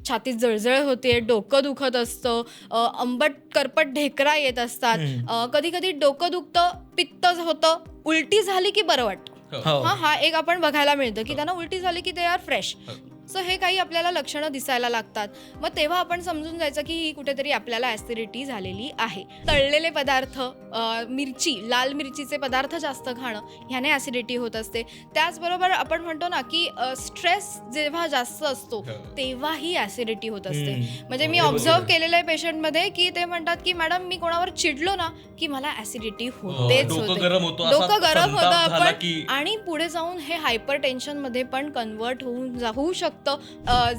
छातीत जळजळ होते, डोकं दुखत असतं, आंबट करपट ढेकरा येत असतात, कधी कधी डोकं दुखतं, पित्त होतं, उलटी झाली की बरं वाटतं. हा एक आपण बघायला मिळतं की त्यांना उलटी झाली की दे आर फ्रेश. सो हे काही आपल्याला लक्षणं दिसायला लागतात. मग तेव्हा आपण समजून जायचं की ही कुठेतरी आपल्याला ॲसिडिटी झालेली आहे. तळलेले पदार्थ, मिरची, लाल मिरचीचे पदार्थ जास्त खाणं ह्याने ॲसिडिटी होत असते. त्याचबरोबर आपण म्हणतो ना की स्ट्रेस जेव्हा जास्त असतो तेव्हाही ॲसिडिटी होत असते. म्हणजे मी ऑब्झर्व केलेलं आहे पेशंटमध्ये की ते म्हणतात की मॅडम मी कोणावर चिडलो ना की मला ॲसिडिटी होतेच होते, डोकं गरम होतं आपण, आणि पुढे जाऊन हे हायपर टेन्शनमध्ये पण कन्वर्ट होऊ शकतं.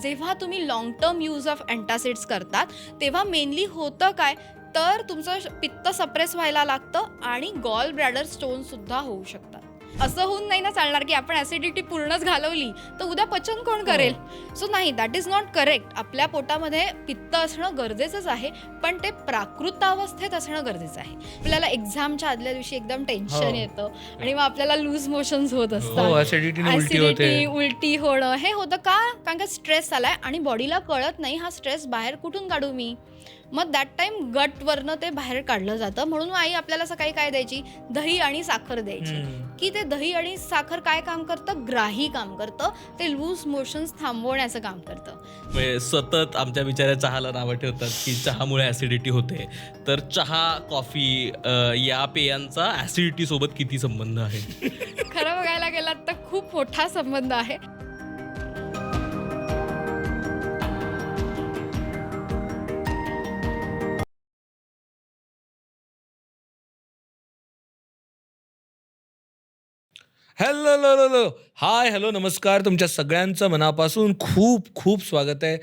जेव्हा तुम्ही लॉंग टर्म यूज ऑफ अँटासिड्स करतात तेव्हा मेनली होतं काय तर तुमचं पित्त सप्रेस व्हायला लागतं आणि गॉल ब्लॅडर स्टोन सुद्धा होऊ शकतात. असं होऊन नाही ना चालणार की आपण ॲसिडिटी पूर्णच घालवली तर उद्या पचन कोण करेल. सो नाही, दॅट इज नॉट करेक्ट. आपल्या पोटामध्ये पित्त असणं गरजेचंच आहे, पण ते प्राकृतावस्थेत असणं गरजेचं आहे. आपल्याला एक्झामच्या आदल्या दिवशी एकदम टेन्शन येतं आणि मग आपल्याला लूज मोशन्स होत असतात, ॲसिडिटी, उलटी होणं हे होतं का, कारण का स्ट्रेस आलाय आणि बॉडीला कळत नाही हा स्ट्रेस बाहेर कुठून काढू मी. मग दॅट टाइम गटवरनं ते बाहेर काढलं जातं. म्हणून आई आपल्याला सकाळी काय द्यायची, दही आणि साखर द्यायची. की ते दही आणि साखर काय काम करतं, ग्राही काम करतं, ते लूज मोशन्स थांबवण्याचं काम करतं. सतत आमच्या बिचाऱ्या चहाला नावं ठेवतात की चहामुळे ॲसिडिटी होते. तर चहा, कॉफी या पेयांचा ॲसिडिटी सोबत किती संबंध आहे? खरं बघायला गेलात तर खूप मोठा संबंध आहे. हॅलो नमस्कार. तुमच्या सगळ्यांचं मनापासून खूप खूप स्वागत आहे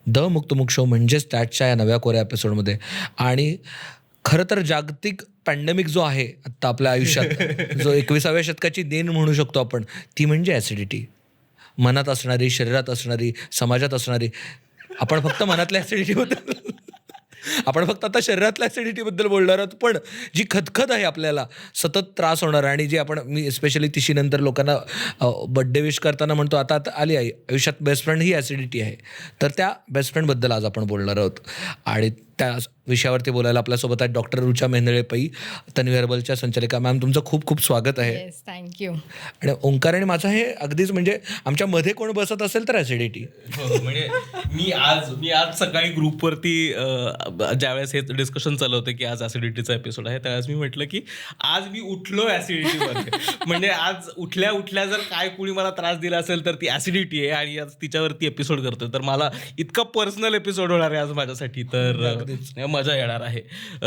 द मुक्तमुख शो म्हणजेच टॅटच्या या नव्या कोऱ्या एपिसोडमध्ये. आणि खरं तर जागतिक पॅन्डेमिक जो आहे आत्ता आपल्या आयुष्यात, जो 21व्या शतकाची देण म्हणू शकतो आपण, ती म्हणजे ॲसिडिटी. मनात असणारी, शरीरात असणारी, समाजात असणारी. आपण फक्त मनातल्या ॲसिडिटीबद्दल आपण फक्त आता शरीरातल्या ॲसिडिटीबद्दल बोलणार आहोत, पण जी खतखत आहे आपल्याला सतत त्रास होणार, आणि जी मी स्पेशली तिशीनंतर लोकांना बड्डे विश करताना म्हणतो आता आली आहे आयुष्यात बेस्ट फ्रेंड, ही ॲसिडिटी आहे. तर त्या बेस्ट फ्रेंडबद्दल आज आपण बोलणार आहोत. आणि त्या विषयावरती बोलायला आपल्यासोबत आहेत डॉक्टर रुचा मेंदळे पै, तन्वी हर्बलच्या संचालिका. मॅम, तुमचं खूप खूप स्वागत आहे. थँक्यू. आणि ओंकार आणि माझा हे अगदीच म्हणजे आमच्या मध्ये कोण बसत असेल तर ॲसिडिटी. म्हणजे मी आज सकाळी ग्रुपवरती ज्यावेळेस हे डिस्कशन चालू होतं की आज ॲसिडिटीचा एपिसोड आहे, त्यावेळेस मी म्हटलं की आज मी उठलो ॲसिडिटीमध्ये. म्हणजे आज उठल्या जर काय कुणी मला त्रास दिला असेल तर ती ॲसिडिटी आहे, आणि आज तिच्यावरती एपिसोड करतोय. तर मला इतका पर्सनल एपिसोड होणार आहे आज माझ्यासाठी, तर मजा येणार आहे.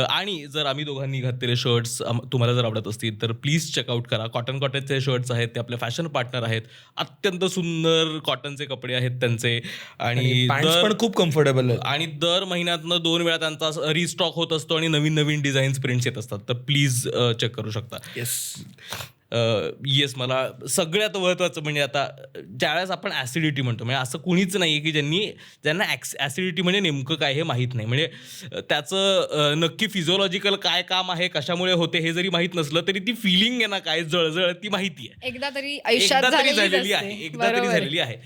आणि जर आम्ही दोघांनी घातलेले शर्ट्स तुम्हाला जर आवडत असतील तर प्लीज चेकआउट करा. कॉटनचे शर्ट्स आहेत, ते आपले फॅशन पार्टनर आहेत. अत्यंत सुंदर कॉटनचे कपडे आहेत त्यांचे, आणि पण खूप कम्फर्टेबल आहे. आणि दर महिन्यातनं 2 वेळा त्यांचा रिस्टॉक होत असतो आणि नवीन नवीन डिझाईन्स, प्रिंट्स येत असतात. तर प्लीज चेक करू शकता. येस, मला सगळ्यात महत्त्वाचं म्हणजे आता ज्यावेळेस आपण ॲसिडिटी म्हणतो, म्हणजे असं कुणीच नाही आहे की ज्यांना ॲसिडिटी म्हणजे नेमकं काय हे माहीत नाही. म्हणजे त्याचं नक्की फिजिओलॉजिकल काय काम आहे, कशामुळे होते हे जरी माहीत नसलं तरी ती फिलिंग आहे ना, काय जळजळ, ती माहिती आहे. एकदा तरी आयुष्यात झालेली आहे.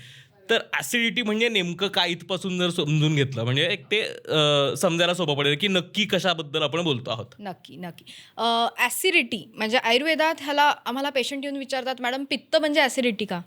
तर ॲसिडिटी म्हणजे नेमकं काय, इथपासून जर समजून घेतलं म्हणजे एक ते समजायला सोपं पडेल की नक्की कशाबद्दल आपण बोलतो आहोत. नक्की. ॲसिडिटी म्हणजे आयुर्वेदात ह्याला आम्हाला पेशंट येऊन विचारतात, मॅडम पित्त म्हणजे ॲसिडिटी का?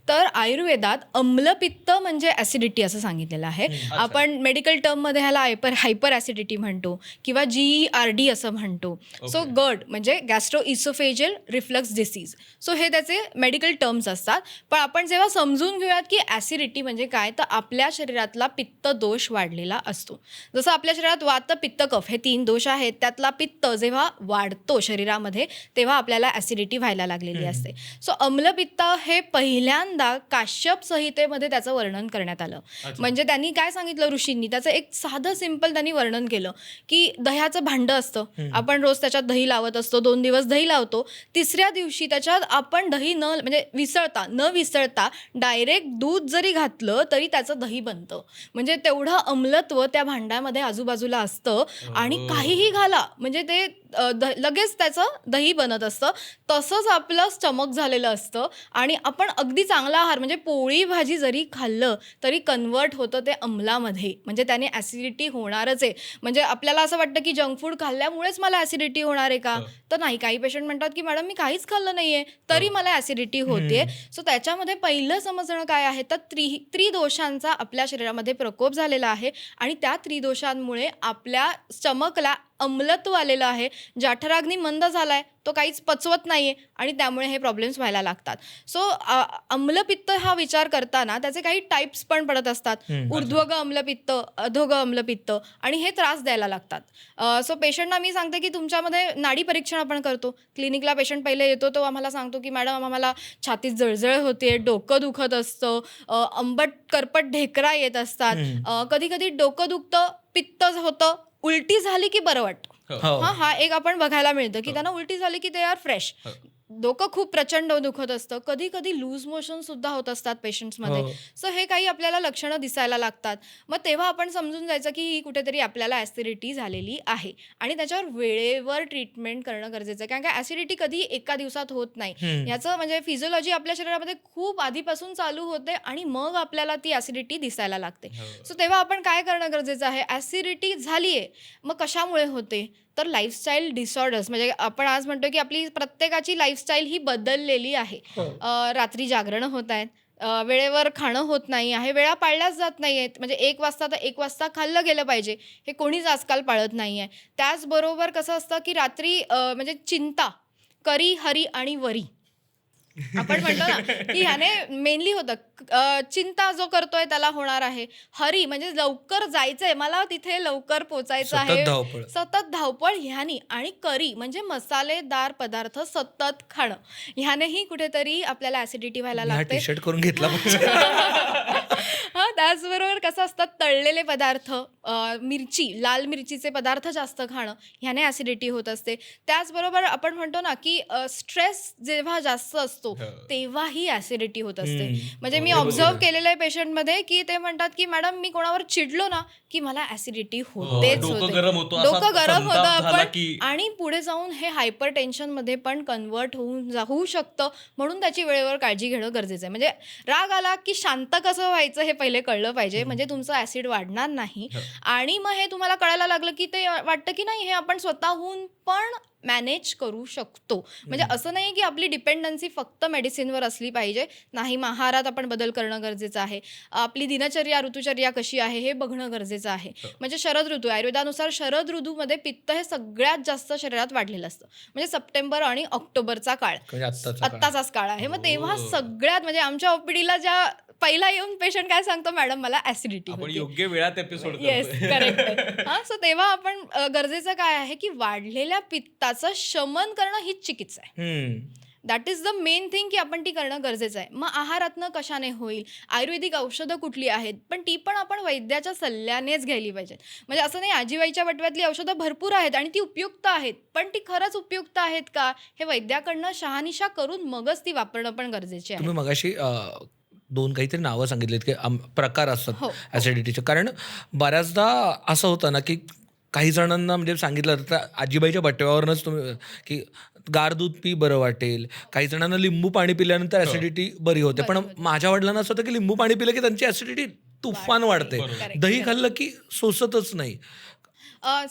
तर आयुर्वेदात अम्लपित्त म्हणजे ॲसिडिटी असं सांगितलेलं आहे. आपण मेडिकल टर्ममध्ये ह्याला हायपर ॲसिडिटी म्हणतो किंवा GERD असं म्हणतो. सो गड म्हणजे gastro oesophageal reflux disease. So हे त्याचे मेडिकल टर्म्स असतात. पण आपण जेव्हा समजून घेऊयात की ॲसिडिटी म्हणजे काय, तर आपल्या शरीरातला पित्त दोष वाढलेला असतो. जसं आपल्या शरीरात वात, पित्त, कफ हे 3 दोष आहेत. त्यातला पित्त जेव्हा वाढतो शरीरामध्ये तेव्हा आपल्याला ॲसिडिटी व्हायला लागलेली असते. सो अम्लपित्त हे पहिल्यांदा काश्यप संहितेमध्ये त्याचं वर्णन करण्यात आलं. म्हणजे त्यांनी काय सांगितलं ऋषींनी, त्याचं एक साधं सिंपल त्यांनी वर्णन केलं की दह्याचं भांडं असतं, आपण रोज त्याच्यात दही लावत असतो, 2 दिवस दही लावतो, तिसऱ्या दिवशी त्याच्यात आपण दही म्हणजे न विसळता डायरेक्ट दूध जरी घातलं तरी त्याचं दही बनतं. म्हणजे तेवढं अम्लत्व त्या भांड्यामध्ये आजूबाजूला असतं, आणि काहीही घाला म्हणजे ते लगेच त्याचं दही बनत असतं. तसंच आपलं स्टमक झालेलं असतं आणि आपण अगदी चांगल्या चांगला आहार म्हणजे पोळी भाजी जरी खाल्लं तरी कन्वर्ट होतं ते अम्लामध्ये, म्हणजे त्याने ॲसिडिटी होणारच आहे. म्हणजे आपल्याला असं वाटतं की जंक फूड खाल्ल्यामुळेच मला ॲसिडिटी होणार आहे का, तर नाही. काही पेशंट म्हणतात की मॅडम मी काहीच खाल्लं नाहीये तरी मला ॲसिडिटी होते. सो त्याच्यामध्ये पहिलं समजणं काय आहे तर त्रिदोषांचा आपल्या शरीरामध्ये प्रकोप झालेला आहे आणि त्या त्रिदोषांमुळे आपल्या स्टमकला अम्लत्व आलेलं आहे. जठराग्नी मंद झालाय, तो काहीच पचवत नाहीये आणि त्यामुळे हे प्रॉब्लेम्स व्हायला लागतात. सो अम्लपित्त हा विचार करताना त्याचे काही टाईप्स पण पडत असतात. ऊर्ध्वग अम्लपित्त, अधोग अम्लपित्त आणि हे त्रास द्यायला लागतात. सो पेशंटना मी सांगते की तुमच्यामध्ये नाडी परीक्षण आपण करतो. क्लिनिकला पेशंट पहिले येतो तो आम्हाला सांगतो की मॅडम आम्हाला छातीत जळजळ होते, डोकं दुखत असतं, आंबट करपट ढेकरा येत असतात, कधी कधी डोकं दुखतं, पित्त होतं, उलटी झाली की बरं वाटतं. हा एक आपण बघायला मिळतं की त्यांना उलटी झाली की ते आर फ्रेश. डोकं खूप प्रचंड दुखत असतं, कधी कधी लूज मोशन सुद्धा होत असतात पेशंट्समध्ये. सो हे काही आपल्याला लक्षणं दिसायला लागतात. मग तेव्हा आपण समजून जायचं की ही कुठेतरी आपल्याला ॲसिडिटी झालेली आहे आणि त्याच्यावर वेळेवर ट्रीटमेंट करणं गरजेचं आहे. कारण का ॲसिडिटी कधी एका दिवसात होत नाही. ह्याचं म्हणजे फिजिओलॉजी आपल्या शरीरामध्ये खूप आधीपासून चालू होते आणि मग आपल्याला ती ॲसिडिटी दिसायला लागते. सो तेव्हा आपण काय करणं गरजेचं आहे, ॲसिडिटी झाली आहे मग कशामुळे होते तर लाईफस्टाईल डिसऑर्डर्स, म्हणजे आपण आज म्हणतो की आपली प्रत्येकाची लाईफस्टाईल ही बदललेली आहे. रात्री जागरणं होत आहेत, वेळेवर खाणं होत नाही आहे, वेळा पाळल्याच जात नाही आहेत. म्हणजे 1 वाजता तर 1 वाजता खाल्लं गेलं पाहिजे हे कोणीच आजकाल पाळत नाही आहे. त्याचबरोबर कसं असतं की रात्री म्हणजे चिंता, करी हरी आणि वरी आपण म्हणतो ना की ह्याने मेनली होतं. चिंता जो करतोय त्याला होणार आहे. हरी म्हणजे लवकर जायचंय मला, तिथे लवकर पोचायचं आहे, सतत धावपळ ह्यानी. आणि करी म्हणजे मसालेदार पदार्थ सतत खाणं, ह्यानेही कुठेतरी आपल्याला ऍसिडिटी व्हायला लागते. टी शर्ट करून घेतला पाहिजे. हा त्याचबरोबर कसं असतात तळलेले पदार्थ, मिरची, लाल मिरचीचे पदार्थ जास्त खाणं, ह्याने ऍसिडिटी होत असते. त्याचबरोबर आपण म्हणतो ना की स्ट्रेस जेव्हा जास्त असतो तेव्हाही ऍसिडिटी होत असते. म्हणजे मी ऑब्झर्व केलेलं आहे पेशंटमध्ये की ते म्हणतात की मॅडम मी कोणावर चिडलो ना की मला ऍसिडिटी होतेच होते, डोकं गरम होतं आपण आणि पुढे जाऊन हे हायपर टेन्शन मध्ये पण कन्वर्ट होऊ शकतं. म्हणून त्याची वेळेवर काळजी घेणं गरजेचं आहे. म्हणजे राग आला की शांत कसं व्हायचं हे पहिले कळलं पाहिजे, म्हणजे तुमचं ऍसिड वाढणार नाही. आणि मग हे तुम्हाला कळायला लागलं की ते वाटतं की नाही हे आपण स्वतःहून पण मॅनेज करू शकतो. म्हणजे असं नाही की आपली डिपेंडन्सी फक्त मेडिसिनवर असली पाहिजे, नाही. आहारात आपण बदल करणं गरजेचं आहे. आपली दिनचर्या ऋतुचर्या कशी आहे हे बघणं गरजेचं आहे. म्हणजे शरद ऋतू, आयुर्वेदानुसार शरद ऋतूमध्ये पित्त हे सगळ्यात जास्त शरीरात वाढलेलं असतं. म्हणजे सप्टेंबर आणि ऑक्टोबरचा काळ आत्ताचाच काळ आहे. मग तेव्हा सगळ्यात म्हणजे आमच्या ओपीडीला ज्या पहिला येऊन पेशंट काय सांगतो मॅडम मला ऍसिडिटी होती, योग्य वेळात एपिसोड. Yes correct. हा सो तेव्हा आपण गरजेचं काय आहे की वाढलेल्या पित्ताचं शमन करणं हीच चिकित्सा आहे. That is the main thing की आपण ती करणं गरजेचं आहे. मग आहारातनं कशाने होईल, आयुर्वेदिक औषधं कुठली आहेत पण ती पण आपण वैद्याच्या सल्ल्यानेच घ्यायली पाहिजेत. म्हणजे असं नाही आजीबाईच्या बटव्यातली औषधं भरपूर आहेत आणि ती उपयुक्त आहेत, पण ती खरंच उपयुक्त आहेत का हे वैद्याकडनं शहानिशा करून मगच ती वापरणं पण गरजेचे आहे. तुम्ही मगाशी 2 काहीतरी नावं सांगितलीत की प्रकार असतात ऍसिडिटीचे. कारण बऱ्याचदा असं होतं ना की काही जणांना म्हणजे सांगितलं तर आजीबाईच्या बटव्यावरनच तुम्ही की गार दूध पी बरं वाटेल, काही जणांना लिंबू पाणी पिल्यानंतर ऍसिडिटी बरी होते. पण माझ्या वडिलांना असं होतं की लिंबू पाणी पिलं की त्यांची ऍसिडिटी तुफान वाढते, दही खाल्लं की सोसतच नाही.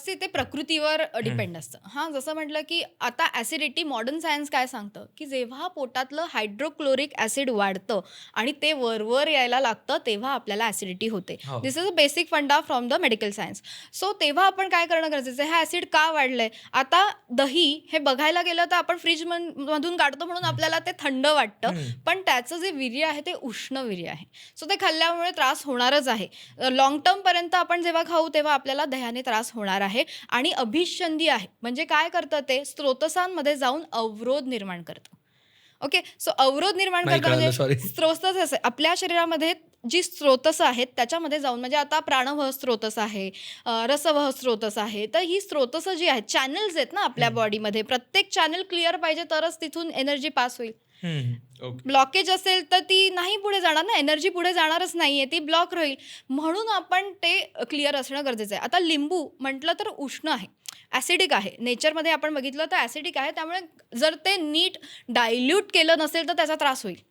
ते प्रकृतीवर डिपेंड असतं. हां जसं म्हटलं की आता ॲसिडिटी मॉडर्न सायन्स काय सांगतं की जेव्हा पोटातलं हायड्रोक्लोरिक ॲसिड वाढतं आणि ते वरवर यायला लागतं तेव्हा आपल्याला ॲसिडिटी होते. दिस इज अ बेसिक फंडा from the medical science. So तेव्हा आपण काय करणं गरजेचं आहे, हा ॲसिड का वाढलंय. आता दही हे बघायला गेलं तर आपण फ्रीज मधून काढतो म्हणून आपल्याला ते थंड वाटतं, पण त्याचं जे वीर्य आहे ते उष्ण वीर्य आहे. सो ते खाल्ल्यामुळे त्रास होणारच आहे. लॉंग टर्म पर्यंत आपण जेव्हा खाऊ तेव्हा आपल्याला दह्याने त्रास होणार आहे. आणि अभिसंधी आहे म्हणजे काय करतं ते स्त्रोतसांमध्ये जाऊन अवरोध निर्माण करतं. ओके सो अवरोध निर्माण करतं म्हणजे स्त्रोतस आपल्या शरीरामध्ये जी स्त्रोतस आहेत त्याच्यामध्ये जाऊन, म्हणजे आता प्राणवह स्त्रोतस आहे, रसवह स्त्रोतस आहे, तर ही स्त्रोतस जी आहेत चॅनल्स आहेत ना आपल्या बॉडीमध्ये, प्रत्येक चॅनल क्लिअर पाहिजे तरच तिथून एनर्जी पास होईल. ब्लॉकेज असेल तर ती नाही पुढे जाणार ना, एनर्जी पुढे जाणारच नाहीये, ती ब्लॉक राहील. म्हणून आपण ते क्लिअर असणं गरजेचं आहे. आता लिंबू म्हटलं तर उष्ण आहे, ॲसिडिक आहे, नेचरमध्ये आपण बघितलं तर ॲसिडिक आहे, त्यामुळे जर ते नीट डायल्यूट केलं नसेल तर त्याचा त्रास होईल.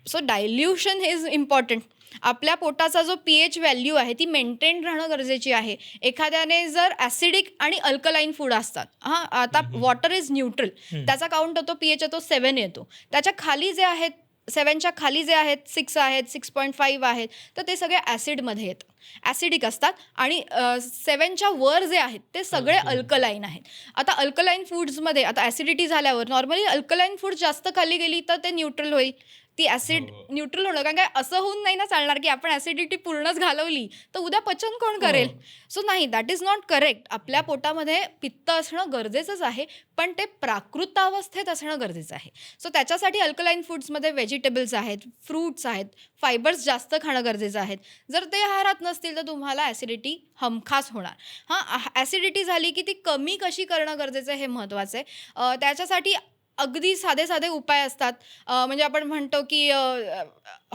So dilution is important. आपल्या पोटाचा जो pH व्हॅल्यू आहे ती मेंटेन राहणं गरजेची आहे. एखाद्याने जर ॲसिडिक आणि अल्कलाईन फूड असतात, आता वॉटर इज न्यूट्रल, त्याचा काउंट होतो pH येतो 7 येतो. त्याच्या खाली जे आहेत 7च्या खाली जे आहेत 6 आहेत 6.5 आहेत, तर ते सगळे ॲसिडमध्ये येतात, ॲसिडिक असतात. आणि 7च्या वर जे आहेत ते सगळे अल्कलाईन आहेत. आता अल्कलाईन फूड्समध्ये आता ॲसिडिटी झाल्यावर नॉर्मली अल्कलाईन फूड जास्त खाली गेली तर ते न्यूट्रल होईल, ती ॲसिड न्यूट्रल होणं. कारण काय असं होऊन नाही ना चालणार की आपण ॲसिडिटी पूर्णच घालवली तर उद्या पचन कोण करेल. सो नाही, दॅट इज नॉट करेक्ट. आपल्या पोटामध्ये पित्त असणं गरजेचंच आहे, पण ते प्राकृतावस्थेत असणं गरजेचं आहे. सो त्याच्यासाठी अल्कलाईन फूड्समध्ये व्हेजिटेबल्स आहेत, फ्रूट्स आहेत, फायबर्स जास्त खाणं गरजेचं आहे. जर ते आहारात नसतील तर तुम्हाला ॲसिडिटी हमखास होणार. ॲसिडिटी झाली की ती कमी कशी करणं गरजेचं आहे हे महत्त्वाचं आहे. त्याच्यासाठी अगदी साधे साधे उपाय असतात. म्हणजे आपण म्हणतो की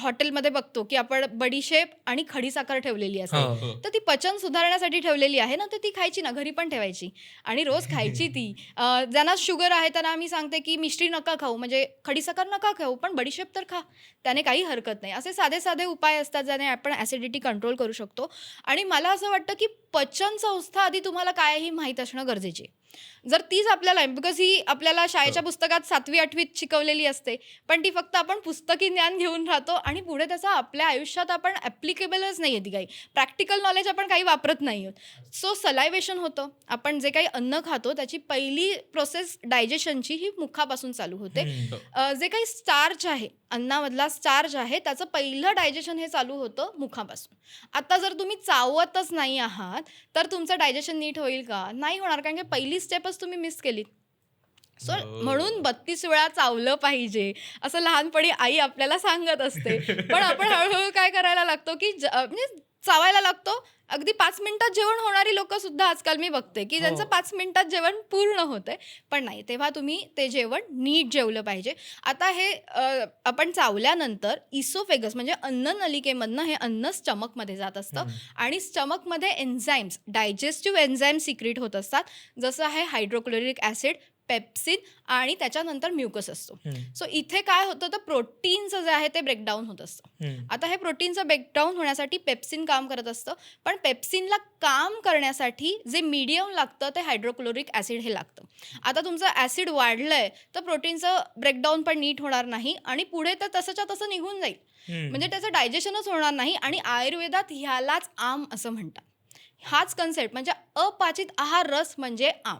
हॉटेलमध्ये बघतो की आपण बडीशेप आणि खडीसाखर ठेवलेली असते, तर ती पचन सुधारण्यासाठी ठेवलेली आहे ना, तर ती खायची ना, घरी पण ठेवायची आणि रोज खायची ती. ज्यांना शुगर आहे त्यांना आम्ही सांगते की मिष्टी नका खाऊ, म्हणजे खडीसाखर नका खाऊ, पण बडीशेप तर खा, त्याने काही हरकत नाही. असे साधे साधे उपाय असतात ज्याने आपण ॲसिडिटी कंट्रोल करू शकतो. आणि मला असं वाटतं की पचन संस्था आधी तुम्हाला काय ही माहीत असणं गरजेची आहे. जर तीच आपल्याला, बिकॉज ही आपल्याला शाळेच्या पुस्तकात 7वी 8वीत शिकवलेली असते, पण ती फक्त आपण पुस्तकी ज्ञान घेऊन राहतो आणि पुढे त्याचा आपल्या आयुष्यात आपण ॲप्लिकेबलच नाही आहे. ती काही प्रॅक्टिकल नॉलेज आपण काही वापरत नाही आहोत. सो सलायवेशन होतं. आपण जे काही अन्न खातो त्याची पहिली प्रोसेस डायजेशनची ही मुखापासून चालू होते. जे काही स्टार्च आहे, अन्नामधला स्टार्च आहे, त्याचं पहिलं डायजेशन हे चालू होतं मुखापासून. आता जर तुम्ही चावतच नाही आहात तर तुमचं डायजेशन नीट होईल का? नाही होणार, कारण की पहिली स्टेपच तुम्ही मिस केलीत. सो म्हणून 32 वेळा चावलं पाहिजे असं लहानपणी आई आपल्याला सांगत असते. पण आपण हळूहळू काय करायला लागतो की म्हणजे चावायला लागतो. अगदी 5 मिनिटात जेवण होणारी लोक सुद्धा आजकाल मी बघते की ज्यांचं 5 मिनिटात जेवण पूर्ण होतंय, पण नाही, तेव्हा तुम्ही ते जेवण नीट जेवलं पाहिजे. आता हे आपण चावल्यानंतर इसोफेगस म्हणजे अन्ननलिकेमधनं हे अन्न स्टमकमध्ये जात असतं आणि स्टमकमध्ये एन्झाईम्स, डायजेस्टिव्ह एन्झाईम सिक्रीट होत असतात, जसं आहे हायड्रोक्लोरिक ॲसिड, पेप्सिन आणि त्याच्यानंतर म्युकस असतो. सो इथे काय होतं तर प्रोटीनचं जे आहे ते ब्रेकडाऊन होत असतं. आता हे प्रोटीनचं ब्रेकडाऊन होण्यासाठी पेप्सिन काम करत असतं, पण पेप्सिनला काम करण्यासाठी जे मीडियम लागतं ते हायड्रोक्लोरिक ॲसिड हे लागतं. आता तुमचं ॲसिड वाढलंय तर प्रोटीनचं ब्रेकडाऊन पण नीट होणार नाही आणि पुढे तर तसंच्या तसं निघून जाईल, म्हणजे त्याचं डायजेशनच होणार नाही. आणि आयुर्वेदात ह्यालाच आम असं म्हणतात. हाच कन्सेप्ट म्हणजे अपाचित आहार रस म्हणजे आम.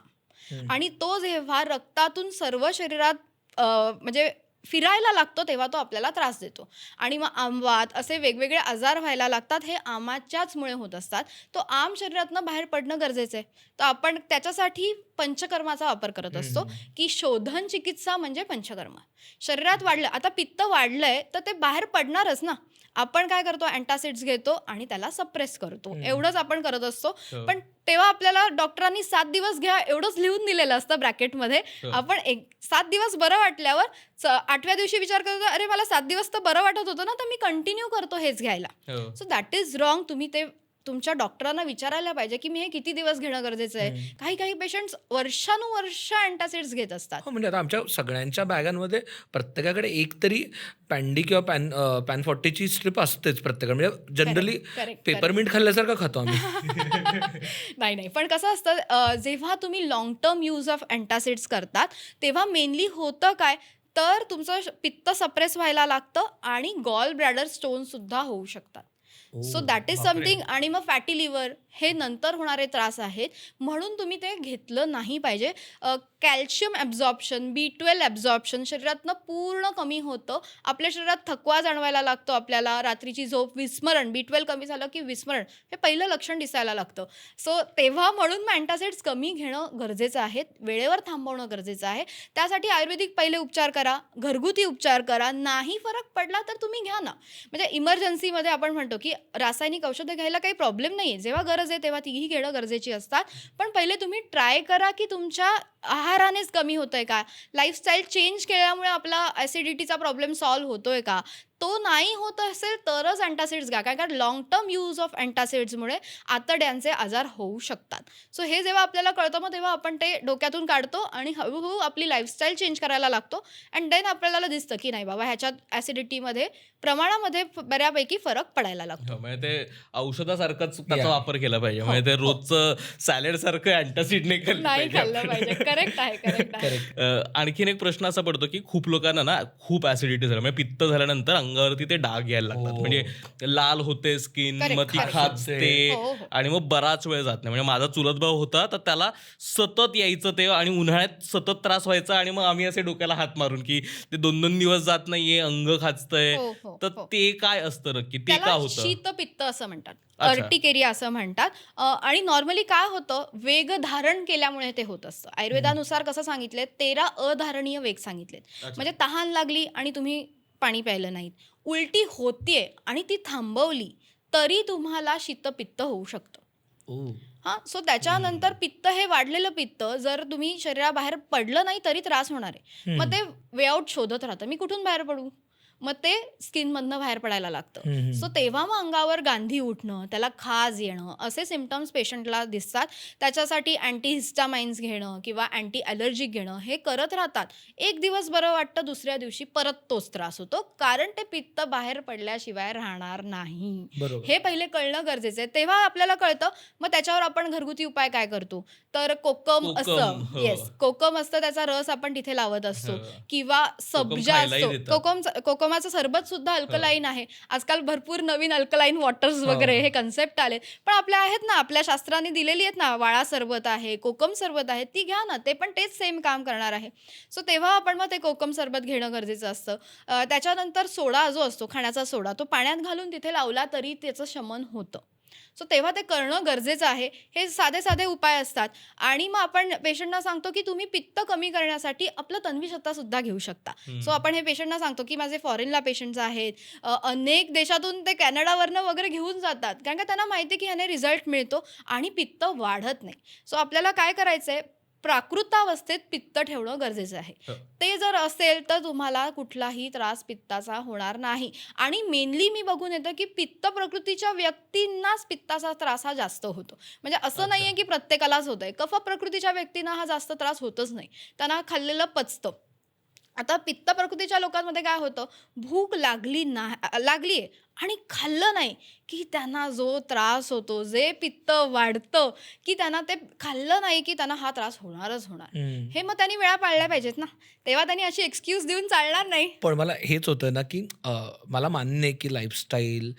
आणि तो जेव्हा रक्तातून सर्व शरीरात म्हणजे फिरायला लागतो तेव्हा तो आपल्याला त्रास देतो आणि मग आमवात असे वेगवेगळे आजार व्हायला लागतात. हे आमाच्याच मुळे होत असतात. तो आम शरीरातनं बाहेर पडणं गरजेचं आहे. तर आपण त्याच्यासाठी पंचकर्माचा वापर करत असतो की शोधन चिकित्सा म्हणजे पंचकर्म. शरीरात वाढलं, आता पित्त वाढलंय तर ते बाहेर पडणारच ना. आपण काय करतो, अँटासिड्स घेतो आणि त्याला सप्रेस करतो, एवढंच आपण करत असतो. पण तेव्हा आपल्याला डॉक्टरांनी 7 दिवस घ्या एवढंच लिहून दिलेलं असतं ब्रॅकेटमध्ये. आपण 7 दिवस बरं वाटल्यावर 8व्या दिवशी विचार करतो, अरे मला 7 दिवस तर बरं वाटत होतं ना, तर मी कंटिन्यू करतो हेच घ्यायला. So that is wrong. तुम्ही ते तुमच्या डॉक्टरांना विचारायला पाहिजे की मी हे किती दिवस घेणं गरजेचं आहे. काही पेशंट्स वर्षानुवर्ष अँटासिड्स घेत असतात. म्हणजे आता आमच्या सगळ्यांच्या बॅगांमध्ये प्रत्येकाकडे एक तरी पॅन्डी किंवा पॅन 40ची स्ट्रिप असतेच प्रत्येकाकडे. म्हणजे जनरली पेपरमिंट खाल्ल्यासारखं खातो आम्ही. नाही, पण कसं असतं, जेव्हा तुम्ही लॉंग टर्म यूज ऑफ अँटासिड्स करतात तेव्हा मेनली होतं काय तर तुमचं पित्त सप्रेस व्हायला लागतं आणि गॉल ब्लॅडर स्टोन सुद्धा होऊ शकतात. So that is something. आणि मग फॅटी लिव्हर हे नंतर होणारे त्रास आहेत, म्हणून तुम्ही ते घेतलं नाही पाहिजे. कॅल्शियम ॲब्झॉर्प्शन, B12 ॲब्झॉर्प्शन शरीरातनं पूर्ण कमी होतं. आपल्या शरीरात थकवा जाणवायला लागतो, आपल्याला रात्रीची झोप, विस्मरण, B12 कमी झालं की विस्मरण हे पहिलं लक्षण दिसायला लागतं. सो तेव्हा म्हणून अँटासिड्स कमी घेणं गरजेचं आहे, वेळेवर थांबवणं गरजेचं आहे. त्यासाठी आयुर्वेदिक पहिले उपचार करा, घरगुती उपचार करा. नाही फरक पडला तर तुम्ही घ्या ना. म्हणजे इमर्जन्सीमध्ये आपण म्हणतो की रासायनिक औषधं घ्यायला काही प्रॉब्लेम नाही आहे, जेव्हा गरज आहे तेव्हा तीही घेणं गरजेची असतात. पण पहिले तुम्ही ट्राय करा की तुमच्या आहारानेच कमी होतोय का, लाईफस्टाईल चेंज केल्यामुळे आपला ॲसिडिटीचा प्रॉब्लेम सॉल्व्ह होतोय का, तो नाही होत असेल तरच अँटासिड्स घ्या. कारण का लॉंग टर्म यूज ऑफ अँटासिड्समुळे आतड्यांचे आजार होऊ शकतात. सो हे जेव्हा आपल्याला कळतं मग तेव्हा आपण ते डोक्यातून काढतो आणि हळूहळू आपली लाईफस्टाईल चेंज करायला लागतो अँड देन आपल्याला दिसतं की नाही बाबा ह्याच्यात ॲसिडिटीमध्ये प्रमाणामध्ये बऱ्यापैकी फरक पडायला लागतो. म्हणजे ते औषधासारखंच त्याचा वापर केला पाहिजे. म्हणजे ते रोजचं सॅलड सारखं अँटासिड नाही खाल्लं नाही खाल्लं पाहिजे. पाहिजे. करेक्ट आहे, करेक्ट आहे. आणखीन एक प्रश्न असा पडतो की खूप लोकांना ना खूप ऍसिडिटी झालं म्हणजे पित्त झाल्यानंतर अंगावरती ते डाग यायला लागतात. म्हणजे लाल होते स्किन, Correct, मग ती correct. खाजते हो, हो. आणि मग बराच वेळ जात नाही. म्हणजे माझा चुलत भाऊ होता तर त्याला सतत यायचं ते आणि उन्हाळ्यात सतत त्रास व्हायचा आणि मग आम्ही असे डोक्याला हात मारून की ते 2-2 दिवस जात नाहीये, अंग खाजतंय. हो, हो, तर हो. ते काय असतं नक्की, ते का त्याला होतं? शीतपित्त असं म्हणतात, अच्छा. अर्टिकेरिया असं म्हणतात. आणि नॉर्मली काय होतं, वेग धारण केल्यामुळे ते होत असतं. आयुर्वेदानुसार कसं सांगितलंय, 13 अधारणीय वेग सांगितलेत. म्हणजे तहान लागली आणि तुम्ही पाणी प्यायलं नाहीत, उलटी होतीये आणि ती थांबवली तरी तुम्हाला शीतपित्त होऊ शकतं. हां, सो त्याच्यानंतर पित्त हे वाढलेलं पित्त जर तुम्ही शरीराबाहेर पडलं नाही तरी त्रास होणार आहे. मग ते वे आउट शोधत राहतं, मी कुठून बाहेर पडू, मग ते स्किनमधनं बाहेर पडायला लागतं. सो तेव्हा मग अंगावर गांधी उठणं, त्याला खाज येणं असे सिम्पटम्स पेशंटला दिसतात. त्याच्यासाठी अँटीहिस्टामाइन्स घेणं किंवा अँटी ॲलर्जिक घेणं हे करत राहतात. एक दिवस बरं वाटतं, दुसऱ्या दिवशी परत तोच त्रास होतो, कारण ते पित्त बाहेर पडल्याशिवाय राहणार नाही. हे पहिले कळणं गरजेचं आहे. तेव्हा आपल्याला कळतं, मग त्याच्यावर आपण घरगुती उपाय काय करतो, तर कोकम असतं. हो. येस, कोकम असतं, त्याचा रस आपण तिथे लावत असतो किंवा सब्जा खायलाही असतो. देतात. कोकमाचं सरबत सुद्धा अल्कलाईन आहे. आजकाल भरपूर नवीन अल्कलाईन वॉटर्स वगैरे हे कन्सेप्ट आले. पण आपल्या आहेत ना, आपल्या शास्त्राने दिलेली आहेत ना, वाळा सरबत आहे, कोकम सरबत आहे, ती घ्या ना, ते पण तेच सेम काम करणार आहे. सो तेव्हा आपण मग ते कोकम सरबत घेणं गरजेचं असतं. त्याच्यानंतर सोडा जो असतो, खाण्याचा सोडा, तो पाण्यात घालून तिथे लावला तरी त्याचं शमन होतं. सो तेव्हा ते करणं गरजेचं आहे. हे साधे साधे उपाय असतात. आणि मग आपण पेशंटना सांगतो की तुम्ही पित्त कमी करण्यासाठी आपलं तन्वीशता सुद्धा घेऊ शकता. सो आपण हे पेशंटना सांगतो की माझे फॉरेनला पेशंट्स आहेत, अनेक देशातून ते कॅनडावरनं वगैरे घेऊन जातात, कारण का त्यांना माहिती की ह्याने रिझल्ट मिळतो आणि पित्त वाढत नाही. सो आपल्याला काय करायचंय, प्राकृतावस्थेत पित्त ठेवणं गरजेचं आहे. ते जर असेल तर तुम्हाला कुठलाही त्रास पित्ताचा होणार नाही. आणि मेनली मी बघून येतं की पित्त प्रकृतीच्या व्यक्तींनाच पित्ताचा त्रास हा जास्त होतो. म्हणजे असं नाहीये की प्रत्येकालाच होतंय. कफ प्रकृतीच्या व्यक्तींना हा जास्त त्रास होतच नाही, त्यांना खाल्लेलं पचतं. आता पित्त प्रकृतीच्या लोकांमध्ये काय होतं, भूक लागलीये आणि खाल्लं नाही की त्यांना जो त्रास होतो, जे पित्त वाढतं की त्यांना ते खाल्लं नाही की त्यांना हा त्रास होणारच होणार. हे मग त्यांनी वेळा पाळल्या पाहिजेत ना, तेव्हा त्यांनी अशी एक्सक्यूज देऊन चालणार नाही. पण मला हेच होतं ना की मला मान्य आहे की लाईफस्टाईल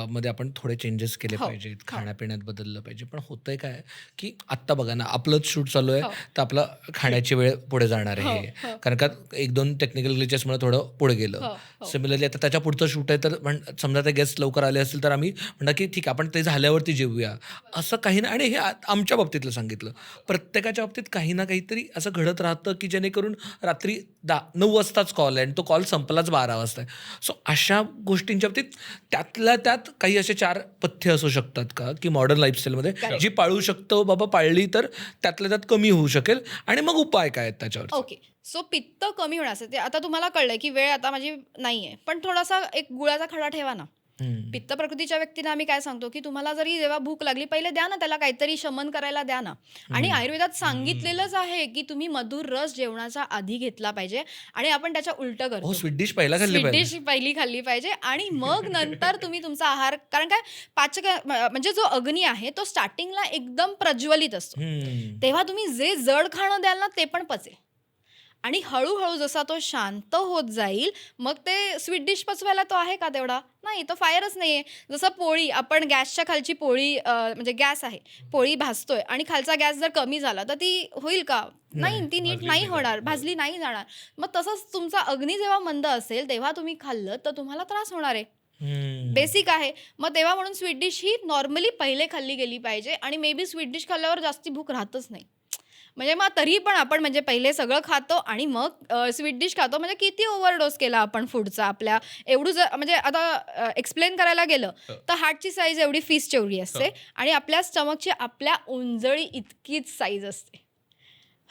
मध्ये आपण थोडे चेंजेस केले पाहिजेत, खाण्यापिण्यात बदललं पाहिजे. पण होतंय काय की आत्ता बघा ना, आपलंच शूट चालू आहे तर आपलं खाण्याची वेळ पुढे जाणार आहे, कारण का 1-2 टेक्निकल ग्लिचेसमुळे थोडं पुढे गेलं. सिमिलरली आता त्याच्या पुढचं शूट आहे तर समजा ते गेस्ट लवकर आले असतील तर आम्ही म्हणणार की ठीक आहे आपण ते झाल्यावरती जेवूया, असं काही नाही. आणि हे आमच्या बाबतीतलं सांगितलं, प्रत्येकाच्या बाबतीत काही ना काहीतरी असं घडत राहतं की जेणेकरून रात्री 9 वाजताच कॉल आहे आणि तो कॉल संपलाच 12 वाजता आहे. सो अशा गोष्टींच्या बाबतीत त्यातल्या त्यात काही असे 4 पथ्य असू शकतात का की मॉडर्न लाईफस्टाईलमध्ये जी पाळू शकतो, बाबा पाळली तर त्यातल्या त्यात कमी होऊ शकेल, आणि मग उपाय काय आहेत त्याच्यावर? ओके, सो पित्त कमी होण्यासाठी आता तुम्हाला कळलंय की वेळ आता माझी नाहीये, पण थोडासा एक गुळाचा खडा ठेवा ना. पित्त प्रकृतीच्या व्यक्तींना आम्ही काय सांगतो की तुम्हाला जरी जेव्हा भूक लागली पहिले द्या ना, त्याला काहीतरी शमन करायला द्या ना. आणि आयुर्वेदात सांगितलेलंच आहे की तुम्ही मधुर रस जेवणाच्या आधी घेतला पाहिजे आणि आपण त्याच्या उलटं करतो. स्वीट डिश पहिला खाल्ली स्वीट पाहिजे. डिश पहिली खाल्ली पाहिजे आणि मग नंतर तुम्ही तुमचा आहार, कारण काय पाचक म्हणजे जो अग्नी आहे तो स्टार्टिंगला एकदम प्रज्वलित असतो, तेव्हा तुम्ही जे जड खाणं द्याल ना ते पण पचेल. आणि हळूहळू जसा तो शांत होत जाईल मग ते स्वीट डिश पचवायला तो आहे का तेवढा? नाही, तो फायरच नाहीये. जसं पोळी, आपण गॅसच्या खालची पोळी म्हणजे गॅस आहे, पोळी भाजतोय आणि खालचा गॅस जर कमी झाला तर ती होईल का? नाही, ती नीट नाही होणार, भाजली नाही जाणार. मग तसंच तुमचा अग्नी जेव्हा मंद असेल तेव्हा तुम्ही खाल्लं तर तुम्हाला त्रास होणार आहे. बेसिक आहे. मग तेव्हा म्हणून स्वीट डिश ही नॉर्मली पहिले खाल्ली गेली पाहिजे आणि मे बी स्वीट डिश खाल्ल्यावर जास्ती भूक राहतच नाही. म्हणजे मग तरी पण आपण म्हणजे पहिले सगळं खातो आणि मग स्वीट डिश खातो, म्हणजे किती ओव्हरडोस केला आपण फूडचा आपल्या. एवढं जर म्हणजे आता एक्सप्लेन करायला गेलं तर हार्टची साईज एवढी फिस्ट एवढी असते आणि आपल्या स्टमकची आपल्या उंजळी इतकीच साईज असते.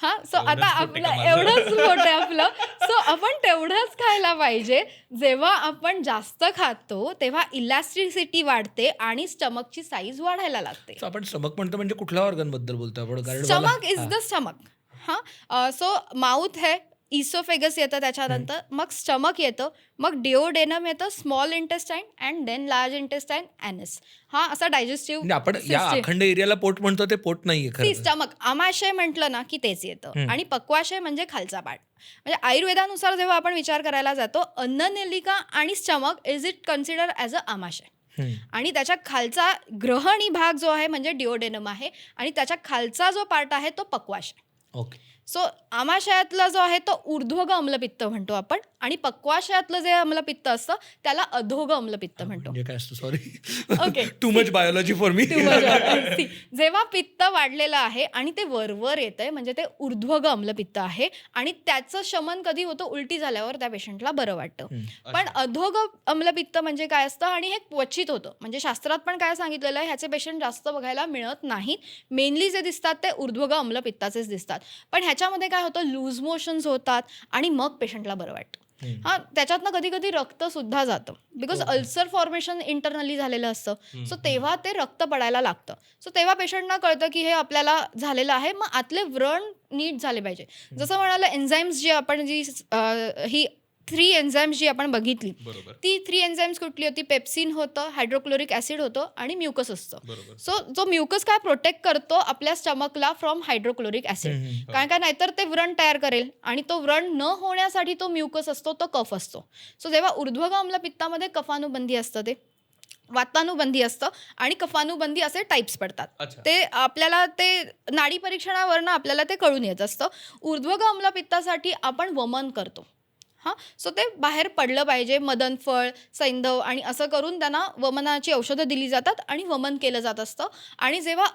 हा सो आता आपलं एवढंच पोट आहे आपलं, सो आपण तेवढंच खायला पाहिजे. जेव्हा आपण जास्त खातो तेव्हा इलॅस्टिसिटी वाढते आणि स्टमकची साईज वाढायला लागते. So आपण स्टमक म्हणतो म्हणजे कुठल्या ऑर्गन बद्दल बोलतो आपण? कारण स्टमक इज द स्टमक. हा सो माउथ है, इसोफेगस येतं त्याच्यानंतर, मग स्टमक येतं, मग डिओडेनम येतं, small intestine and then large intestine, anus. हा असा डायजेस्टिव्ह म्हणजे आपण या अखंड एरियाला पोट म्हणतो, ते पोट नाहीये ती खरं. स्टमक. आमाशय म्हटलं ना की तेच येतं. आणि पक्वाशय म्हणजे खालचा पार्ट. म्हणजे आयुर्वेदानुसार जेव्हा आपण विचार करायला जातो, अन्ननलिका आणि stomach is it consider as a आमाशय. आणि त्याच्या खालचा ग्रहणी भाग जो आहे म्हणजे डिओडेनम आहे, आणि त्याच्या खालचा जो पार्ट आहे तो पक्वाशय. ओके. सो आमाशयातला जो आहे तो ऊर्ध्वग अम्लपित्त म्हणतो आपण, आणि पक्वाशयातलं जे अम्लपित्त असतं त्याला अधोग अम्लपित्त म्हणतो. म्हणजे काय असतं? Sorry, okay. Too much biology for me. जेव्हा पित्त वाढलेलं आहे आणि ते वरवर येत आहे म्हणजे ते ऊर्ध्वग अम्लपित्त आहे, आणि त्याचं शमन कधी होतं? उलटी झाल्यावर त्या पेशंटला बरं वाटतं. पण अधोग अम्लपित्त म्हणजे काय असतं, आणि हे क्वचित होतं. म्हणजे शास्त्रात पण काय सांगितलेलं आहे, ह्याचे पेशंट जास्त बघायला मिळत नाहीत. मेनली जे दिसतात ते ऊर्ध्वग अम्लपित्ताचेच दिसतात. पण ह्याच्यामध्ये काय होतं, लूज मोशन्स होतात आणि मग पेशंटला बरं वाटतं. हा त्याच्यातनं कधी कधी रक्त सुद्धा जातं, बिकॉज अल्सर फॉर्मेशन इंटरनली झालेलं असतं. सो तेव्हा ते रक्त पडायला लागतं. सो तेव्हा पेशंटना कळतं की हे आपल्याला झालेलं आहे. मग आतले व्रण नीट झाले पाहिजे. जसं म्हणालं, एन्झाईम्स जी आपण ही 3 एन्झाईम्स जी आपण बघितली, ती 3 एन्झाईम्स कुठली होती? पेप्सिन होतं, हायड्रोक्लोरिक ॲसिड होतं आणि म्युकस असतं. सो जो म्युकस काय प्रोटेक्ट करतो आपल्या स्टमकला फ्रॉम हायड्रोक्लोरिक ॲसिड, कारण का नाहीतर ते व्रण तयार करेल, आणि तो व्रण न होण्यासाठी तो म्युकस असतो, तो कफ असतो. सो जेव्हा ऊर्ध्वग अम्लपित्तामध्ये कफानुबंधी असतं, ते वातानुबंधी असतं आणि कफानुबंधी असे टाईप्स पडतात. ते आपल्याला ते नाडी परीक्षणावरनं आपल्याला ते कळून येत असतं. ऊर्ध्वग अम्लपित्तासाठी आपण वमन करतो. हां, सो ते बाहेर पडलं पाहिजे. मदनफळ, सैंधव आणि असं करून त्यांना वमनाची औषधं दिली जातात आणि वमन केलं जात असतं. आणि जेव्हा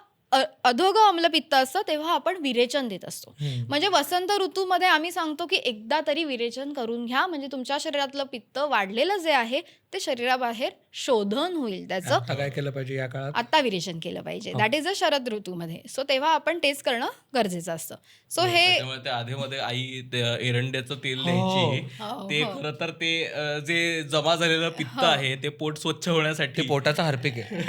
अधोग अम्लपित्त असतं तेव्हा आपण विरेचन देत असतो. म्हणजे वसंत ऋतूमध्ये आम्ही सांगतो की एकदा तरी विरेचन करून घ्या, म्हणजे तुमच्या शरीरातलं पित्त वाढलेलं जे आहे ते शरीराबाहेर शोधन होईल त्याचं. आता काय केलं पाहिजे या काळात? आता विरेचन केलं पाहिजे. दॅट इज अ शरद ऋतूमध्ये. सो तेव्हा आपण तेच करणं गरजेचं असतं. सो हे आधीमध्ये आई एरंड्याचं तेल द्यायची. ते खरं तर ते जे जमा झालेलं पित्त आहे ते पोट स्वच्छ होण्यासाठी. ते पोटाचा हार्पिक आहे.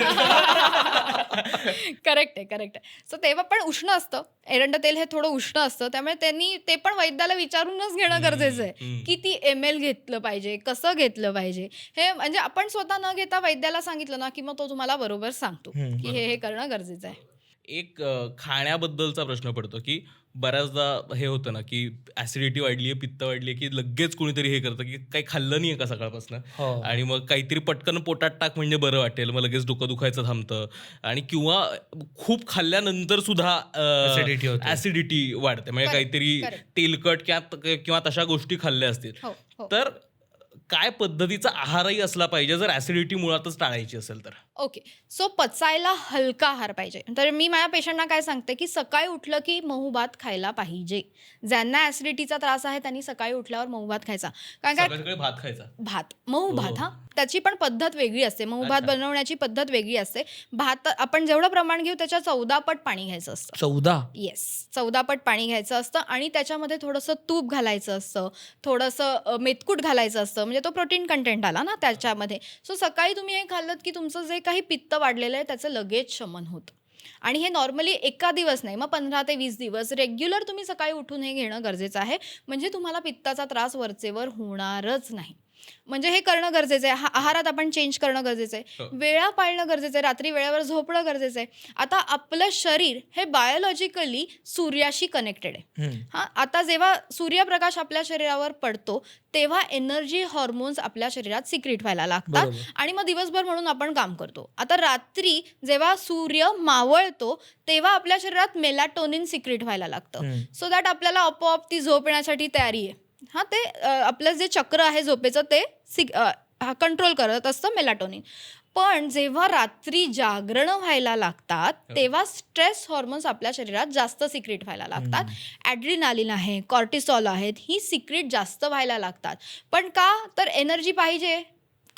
करेक्ट आहे. सो तेव्हा पण उष्ण असतं. एरंड तेल हे थोडं उष्ण असतं, त्यामुळे त्यांनी ते पण वैद्याला विचारूनच घेणं गरजेचं आहे. किती ml घेतलं पाहिजे, कसं घेतलं पाहिजे, हे म्हणजे आपण स्वतः न घेता वैद्याला सांगितलं ना की मग तो तुम्हाला बरोबर सांगतो की हे करणं गरजेचं आहे. एक खाण्याबद्दलचा प्रश्न पडतो की बऱ्याचदा हे होतं ना की ऍसिडिटी वाढली आहे, पित्त वाढली आहे, की लगेच कोणीतरी हे करतं की काही खाल्लं नाही आहे का सकाळपासून, आणि मग काहीतरी पटकन पोटात टाक म्हणजे बरं वाटेल, मग लगेच डोकं दुखायचं थांबतं. आणि किंवा खूप खाल्ल्यानंतर सुद्धा ऍसिडिटी वाढते, म्हणजे काहीतरी तेलकट किंवा तशा गोष्टी खाल्ल्या असतील. तर काय पद्धतीचा आहारही असला पाहिजे जर ऍसिडिटी मुळातच टाळायची असेल तर? ओके, सो पचायला हलका आहार पाहिजे. तर मी माझ्या पेशंटना काय सांगते की सकाळी उठलं की मऊ भात खायला पाहिजे. ज्यांना ऍसिडिटीचा त्रास आहे त्यांनी सकाळी उठल्यावर मऊ भात खायचा. कारण काय भात खायचा, भात मऊ भात. हा, त्याची पण पद्धत वेगळी असते. मऊ भात बनवण्याची पद्धत वेगळी असते. भात आपण जेवढं प्रमाण घेऊ त्याच्या 14 पट पाणी घ्यायचं असतं. 14? येस, 14 पट पाणी घ्यायचं असतं. आणि त्याच्यामध्ये थोडंसं तूप घालायचं असतं, थोडंसं मेथकूट घालायचं असतं, म्हणजे तो प्रोटीन कंटेंट आला ना त्याच्यामध्ये. सो सकाळी तुम्ही हे खाल्लं की तुमचं जे काही पित्त वाढलेलं आहे त्याचं लगेच शमन होतं. आणि हे नॉर्मली एका दिवस नाही, मग 15 ते 20 दिवस रेग्युलर तुम्ही सकाळी उठून हे घेणं गरजेचं आहे. म्हणजे तुम्हाला पित्ताचा त्रास वरचेवर होणारच नाही. म्हणजे हे करणं गरजेचं आहे. आहारात आपण चेंज करणं गरजेचं आहे. वेळा पाळणं गरजेचं आहे. रात्री वेळेवर झोपणं गरजेचं आहे. आता आपलं शरीर हे बायोलॉजिकली सूर्याशी कनेक्टेड आहे. हा, आता जेव्हा सूर्यप्रकाश आपल्या शरीरावर पडतो तेव्हा एनर्जी हॉर्मोन्स आपल्या शरीरात सिक्रेट व्हायला लागतात आणि मग दिवसभर म्हणून आपण काम करतो. आता रात्री जेव्हा सूर्य मावळतो तेव्हा आपल्या शरीरात मेलाटोनिन सिक्रेट व्हायला लागतं. सो दॅट आपल्याला आपोआप ती झोप येण्यासाठी तयारी आहे. हा, ते आपलं जे चक्र आहे झोपेचं ते कंट्रोल करत असतं मेलाटोनिन. पण जेव्हा रात्री जागरण व्हायला लागतात तेव्हा स्ट्रेस हॉर्मोन्स आपल्या शरीरात जास्त सिक्रेट व्हायला लागतात. ॲड्रिनालिन आहे, कॉर्टिसॉल आहेत, ही सिक्रेट जास्त व्हायला लागतात. पण का? तर एनर्जी पाहिजे.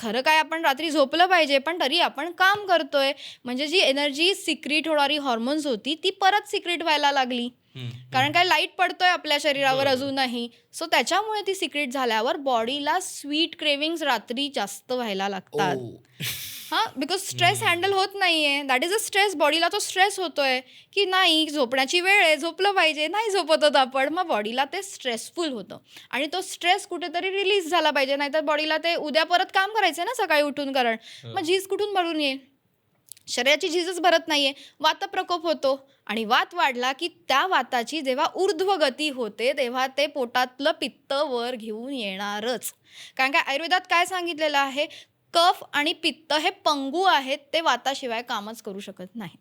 खरं काय आपण रात्री झोपलं पाहिजे, पण तरी आपण काम करतोय. म्हणजे जी एनर्जी सिक्रीट होणारी हॉर्मोन्स होती ती परत सिक्रीट व्हायला लागली. कारण काय लाईट पडतोय आपल्या शरीरावर अजूनही. सो त्याच्यामुळे ती सिक्रीट झाल्यावर बॉडीला स्वीट क्रेविंग्स रात्री जास्त व्हायला लागतात. हां, बिकॉज स्ट्रेस हँडल होत नाहीये. That is a stress. बॉडीला तो स्ट्रेस होतोय की नाही झोपण्याची वेळ आहे, झोपलं पाहिजे, नाही झोपत होत आपण. मग बॉडीला ते स्ट्रेसफुल होतं आणि तो स्ट्रेस कुठेतरी रिलीज झाला पाहिजे, नाहीतर बॉडीला ते उद्या परत काम करायचंय ना सकाळी उठून. कारण मग झीज कुठून भरून येईल? शरीराची झीजच भरत नाहीये, वातप्रकोप होतो आणि वात वाढला की त्या वाताची जेव्हा ऊर्ध्वगती होते तेव्हा ते पोटातलं पित्त वर घेऊन येणारच. कारण काय आयुर्वेदात काय सांगितलेलं आहे, कफ आणि पित्त हे पंगू आहेत, ते वाताशिवाय कामच करू शकत नाही.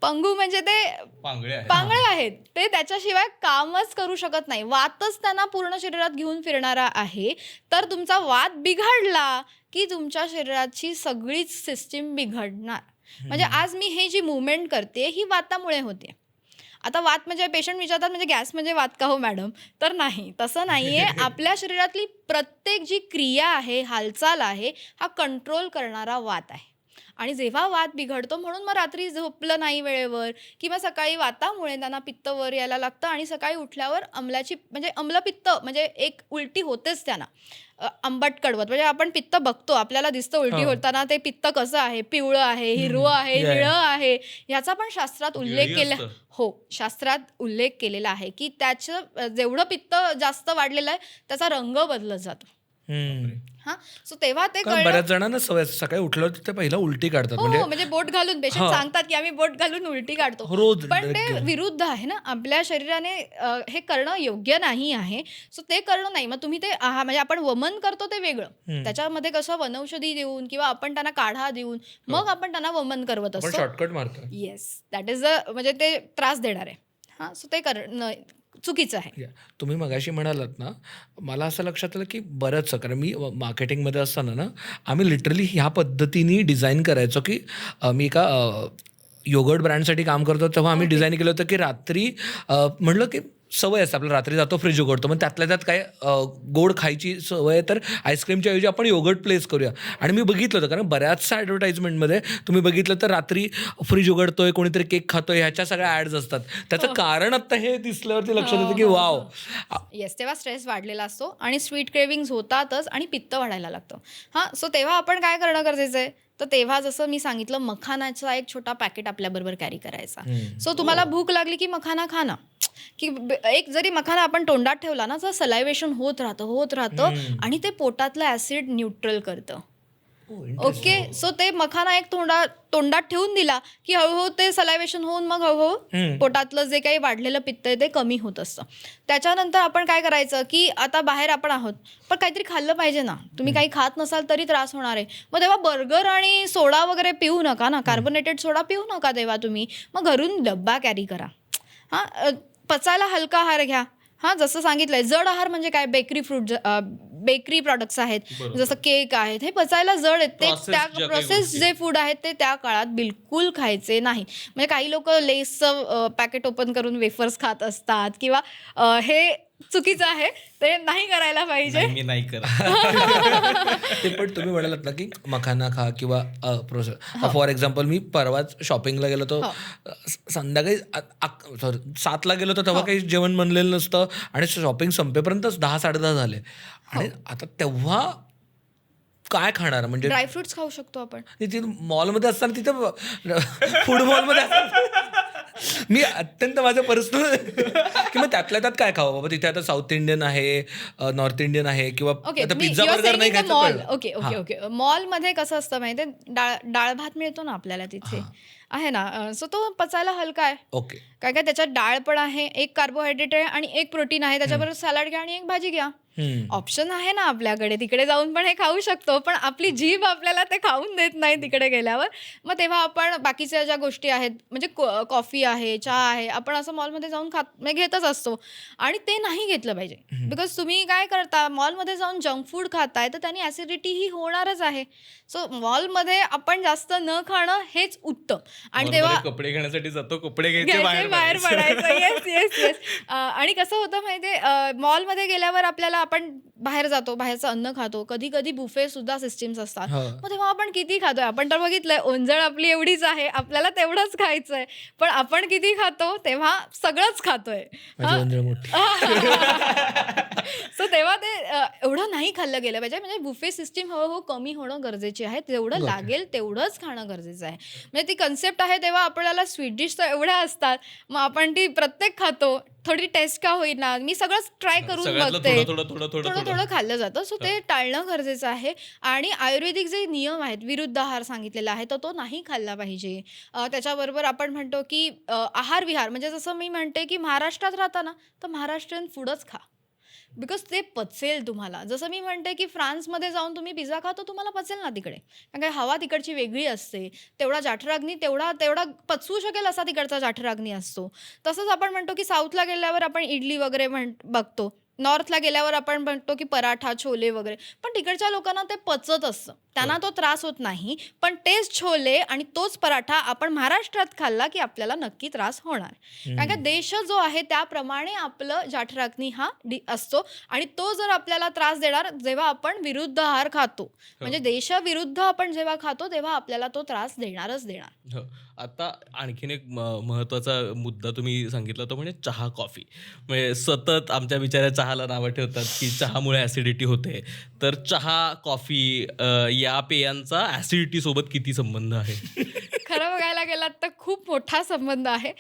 पंगू म्हणजे ते पांगळे आहेत, ते त्याच्याशिवाय कामच करू शकत नाही. वातच त्यांना पूर्ण शरीरात घेऊन फिरणारा आहे. तर तुमचा वात बिघडला की तुमच्या शरीराची सगळीच सिस्टीम बिघडणार. म्हणजे आज मी हे जी मुवमेंट करते ही वातामुळे होते. आता वात म्हणजे पेशंट विचारतात म्हणजे गॅस म्हणजे वात का हो मॅडम? तर नाही, तसं नाहीये. आपल्या शरीरातली प्रत्येक जी क्रिया आहे, हालचाल आहे, हा कंट्रोल करणारा वात आहे. आणि जेव्हा वात बिघडतो म्हणून मग रात्री झोपलं नाही वेळेवर किंवा सकाळी वातामुळे त्यांना पित्त वर यायला लागतं आणि सकाळी उठल्यावर अम्लाची म्हणजे अम्लपित्त म्हणजे एक उलटी होतेच त्यांना. आंबट कडवत म्हणजे आपण पित्त बघतो, आपल्याला दिसतं उलटी होताना ते पित्त कसं आहे, पिवळं आहे, हिरवं आहे, निळं आहे. ह्याचा पण शास्त्रात उल्लेख केला. हो, शास्त्रात उल्लेख केलेला आहे की त्याचं जेवढं पित्त जास्त वाढलेलं आहे त्याचा रंग बदलत जातो. हा, सो तेव्हा ते बऱ्याच जणांना सवय सकाळी उठल्यावर ते पहिला उलटी काढतात. म्हणजे बोट घालून पेशंट सांगतात की आम्ही बोट घालून उलटी काढतो. पण ते विरुद्ध आहे ना, आपल्या शरीराने हे करणं योग्य नाही आहे. सो ते करणं नाही. मग तुम्ही ते म्हणजे आपण वमन करतो ते वेगळं, त्याच्यामध्ये कसं वनौषधी देऊन किंवा आपण त्यांना काढा देऊन मग आपण त्यांना वमन करवत असतो. शॉर्टकट मारतो. येस, दॅट इज म्हणजे ते त्रास देणार आहे. हा, सो ते करणं चुकीचं आहे. तुम्ही मगाशी म्हणालात ना, मला असं लक्षात आलं की बरंचसं, कारण मी मार्केटिंगमध्ये असताना ना आम्ही लिटरली ह्या पद्धतीने डिझाईन करायचो की मी एका योगर्ट ब्रँडसाठी काम करतो तेव्हा आम्ही डिझाईन केलं होतं की रात्री म्हटलं की सवय असते आपल्याला, रात्री जातो फ्रीज उघडतो, मग त्यातल्या त्यात काय गोड खायची सवय आहे तर आईस्क्रीमच्या ऐवजी आपण योगर्ट प्लेस करूया. आणि मी बघितलं होतं, कारण बऱ्याचशा ॲडव्हर्टाईजमेंटमध्ये तुम्ही बघितलं तर रात्री फ्रीज उघडतोय, कोणीतरी केक खातोय, ह्याच्या सगळ्या ॲड्स असतात. त्याचं कारण आता हे दिसल्यावरती लक्षात येतं की वाव. येस, तेव्हा स्ट्रेस वाढलेला असतो आणि स्वीट क्रेविंग्स होतातच आणि पित्त वाढायला लागतं. हां, सो तेव्हा आपण काय करणं गरजेचं आहे, तर तेव्हा जसं मी सांगितलं मखानाचा एक छोटा पॅकेट आपल्याबरोबर कॅरी करायचा. सो तुम्हाला भूक लागली की मखाना खा ना, की एक जरी मखाना आपण तोंडात ठेवला ना तर सलायवेशन होत राहतं आणि ते पोटातलं ऍसिड न्यूट्रल करतं. ओके, सो ते मखाना एक तोंडात ठेवून दिला की हळूहळू ते सलायवेशन होऊन मग हळूहळू पोटातलं जे काही वाढलेलं पित्त आहे ते कमी होत असतं. त्याच्यानंतर आपण काय करायचं की आता बाहेर आपण आहोत पण काहीतरी खाल्लं पाहिजे ना. तुम्ही काही खात नसाल तरी त्रास होणार आहे. मग तेव्हा बर्गर आणि सोडा वगैरे पिऊ नका ना, कार्बोनेटेड सोडा पिऊ नका तेव्हा तुम्ही. मग घरून डब्बा कॅरी करा. हां, पचायला हलका आहार घ्या. हां, जसं सांगितलंय जड आहार म्हणजे काय, बेकरी प्रॉडक्ट्स आहेत, जसं केक आहेत, हे पचायला जड आहेत. ते त्या प्रोसेस जे फूड आहेत ते त्या काळात बिलकुल खायचे नाही. म्हणजे काही लोक लेसचं पॅकेट ओपन करून वेफर्स खात असतात किंवा हे चुकीचं आहे, ते नाही करायला पाहिजे. मी नाही करत. ते पण तुम्ही म्हणालात ना की मखाना खा किंवा प्रोसेस. फॉर एक्झाम्पल मी परवाच शॉपिंगला गेलो तो संध्याकाळी 7ला गेलो तर तेव्हा काही जेवण बनलेलं नसतं आणि शॉपिंग संपेपर्यंतच 10-10:30 झाले. आणि आता तेव्हा काय खाणार, म्हणजे ड्रायफ्रुट्स खाऊ शकतो आपण. तिथे मॉलमध्ये असताना तिथं फूड मॉलमध्ये असताना मी अत्यंत माझं पर्सनल की मग त्यातल्या त्यात काय खावं बाबा. तिथे आता साऊथ इंडियन आहे, नॉर्थ इंडियन आहे किंवा पिझ्झा बर्गर नाही खायचं. ओके, मॉलमध्ये कसं असतं माहिती आहे, डाळ भात मिळतो ना आपल्याला तिथे आहे ना, सो तो पचायला हलका आहे. ओके, काय काय त्याच्यात डाळ पण आहे, एक कार्बोहायड्रेट आहे आणि एक प्रोटीन आहे. त्याच्याबरोबर सॅलड घ्या आणि एक भाजी घ्या. ऑप्शन आहे ना आपल्याकडे, तिकडे जाऊन पण हे खाऊ शकतो. पण आपली जीभ आपल्याला ते खाऊन देत नाही तिकडे गेल्यावर. मग तेव्हा आपण बाकीच्या ज्या गोष्टी आहेत म्हणजे कॉफी आहे, चहा आहे, आपण असं मॉलमध्ये जाऊन घेतच असतो आणि ते नाही घेतलं पाहिजे. बिकॉज तुम्ही काय करता, मॉलमध्ये जाऊन जंक फूड खाताय तर त्यांनी ॲसिडिटी ही होणारच आहे. सो मॉलमध्ये आपण जास्त न खाणं हेच उत्तम. आणि तेव्हा कपडे घेण्यासाठी जातो, कपडे घ्यायचे बाहेर पडायचं. येस. आणि कसं होतं माहितीये, मॉलमध्ये गेल्यावर आपल्याला आपण बाहेर जातो, बाहेरचं अन्न खातो, कधी कधी बुफे सुद्धा सिस्टीम्स असतात. हो. मग तेव्हा आपण किती खातोय? आपण तर बघितलंय ओंजळ आपली एवढीच आहे, आपल्याला तेवढंच खायचंय, पण आपण किती खातो? तेव्हा सगळंच खातोय. माझी ओंजळ मोठी. सो तेव्हा ते एवढं नाही खाल्लं गेलं पाहिजे. म्हणजे बुफे सिस्टीम हळूहळू कमी होणं गरजेची आहे. जेवढं लागेल तेवढंच खाणं गरजेचं आहे. म्हणजे ती कन्सेप्ट आहे तेव्हा आपल्याला स्वीट डिश तर एवढ्या असतात, मग आपण ती प्रत्येक खातो. थोडी टेस्ट का होईना, मी सगळंच ट्राय करून सगळ्यातलं बघते. थोडं थोडं खाल्लं जातं. सो ते टाळणं गरजेचं आहे. आणि आयुर्वेदिक जे नियम आहेत, विरुद्ध आहार सांगितलेला आहे, तर तो नाही खाल्ला पाहिजे. त्याच्याबरोबर आपण म्हणतो की आहार विहार, म्हणजे जसं मी म्हणते की महाराष्ट्रात राहता ना, तर महाराष्ट्रीयन फूडच खा. बिकॉज ते पचेल तुम्हाला. जसं मी म्हणते की फ्रान्समध्ये जाऊन तुम्ही पिझ्झा खा, तर तुम्हाला पचेल ना तिकडे. कारण काय हवा तिकडची वेगळी असते. तेवढा जाठराग्नी तेवढा पचवू शकेल असा तिकडचा जाठराग्नी असतो. तसंच आपण म्हणतो की साऊथला गेल्यावर आपण इडली वगैरे बघतो. नॉर्थला गेल्यावर आपण म्हणतो की पराठा, छोले वगैरे. पण तिकडच्या लोकांना ते पचत असतं. त्यांना तो त्रास होत नाही. पण तेच छोले आणि तोच पराठा आपण महाराष्ट्रात खाल्ला की आपल्याला नक्की त्रास होणार. कारण का देश जो आहे त्याप्रमाणे आपलं जाठराग्नी हा असतो. आणि तो जर आपल्याला त्रास देणार जेव्हा आपण विरुद्ध आहार खातो, म्हणजे देशाविरुद्ध आपण जेव्हा खातो तेव्हा आपल्याला तो त्रास देणारच देणार. आता आणखीन एक महत्त्वाचा मुद्दा तुम्ही सांगितला तो म्हणजे चहा कॉफी. म्हणजे सतत आमच्या बिचाऱ्या चहाला नावं ठेवतात की चहामुळे ॲसिडिटी होते. तर चहा कॉफी या पेयांचा ॲसिडिटी सोबत किती संबंध आहे? खरं बघायला गेलात तर खूप मोठा संबंध आहे.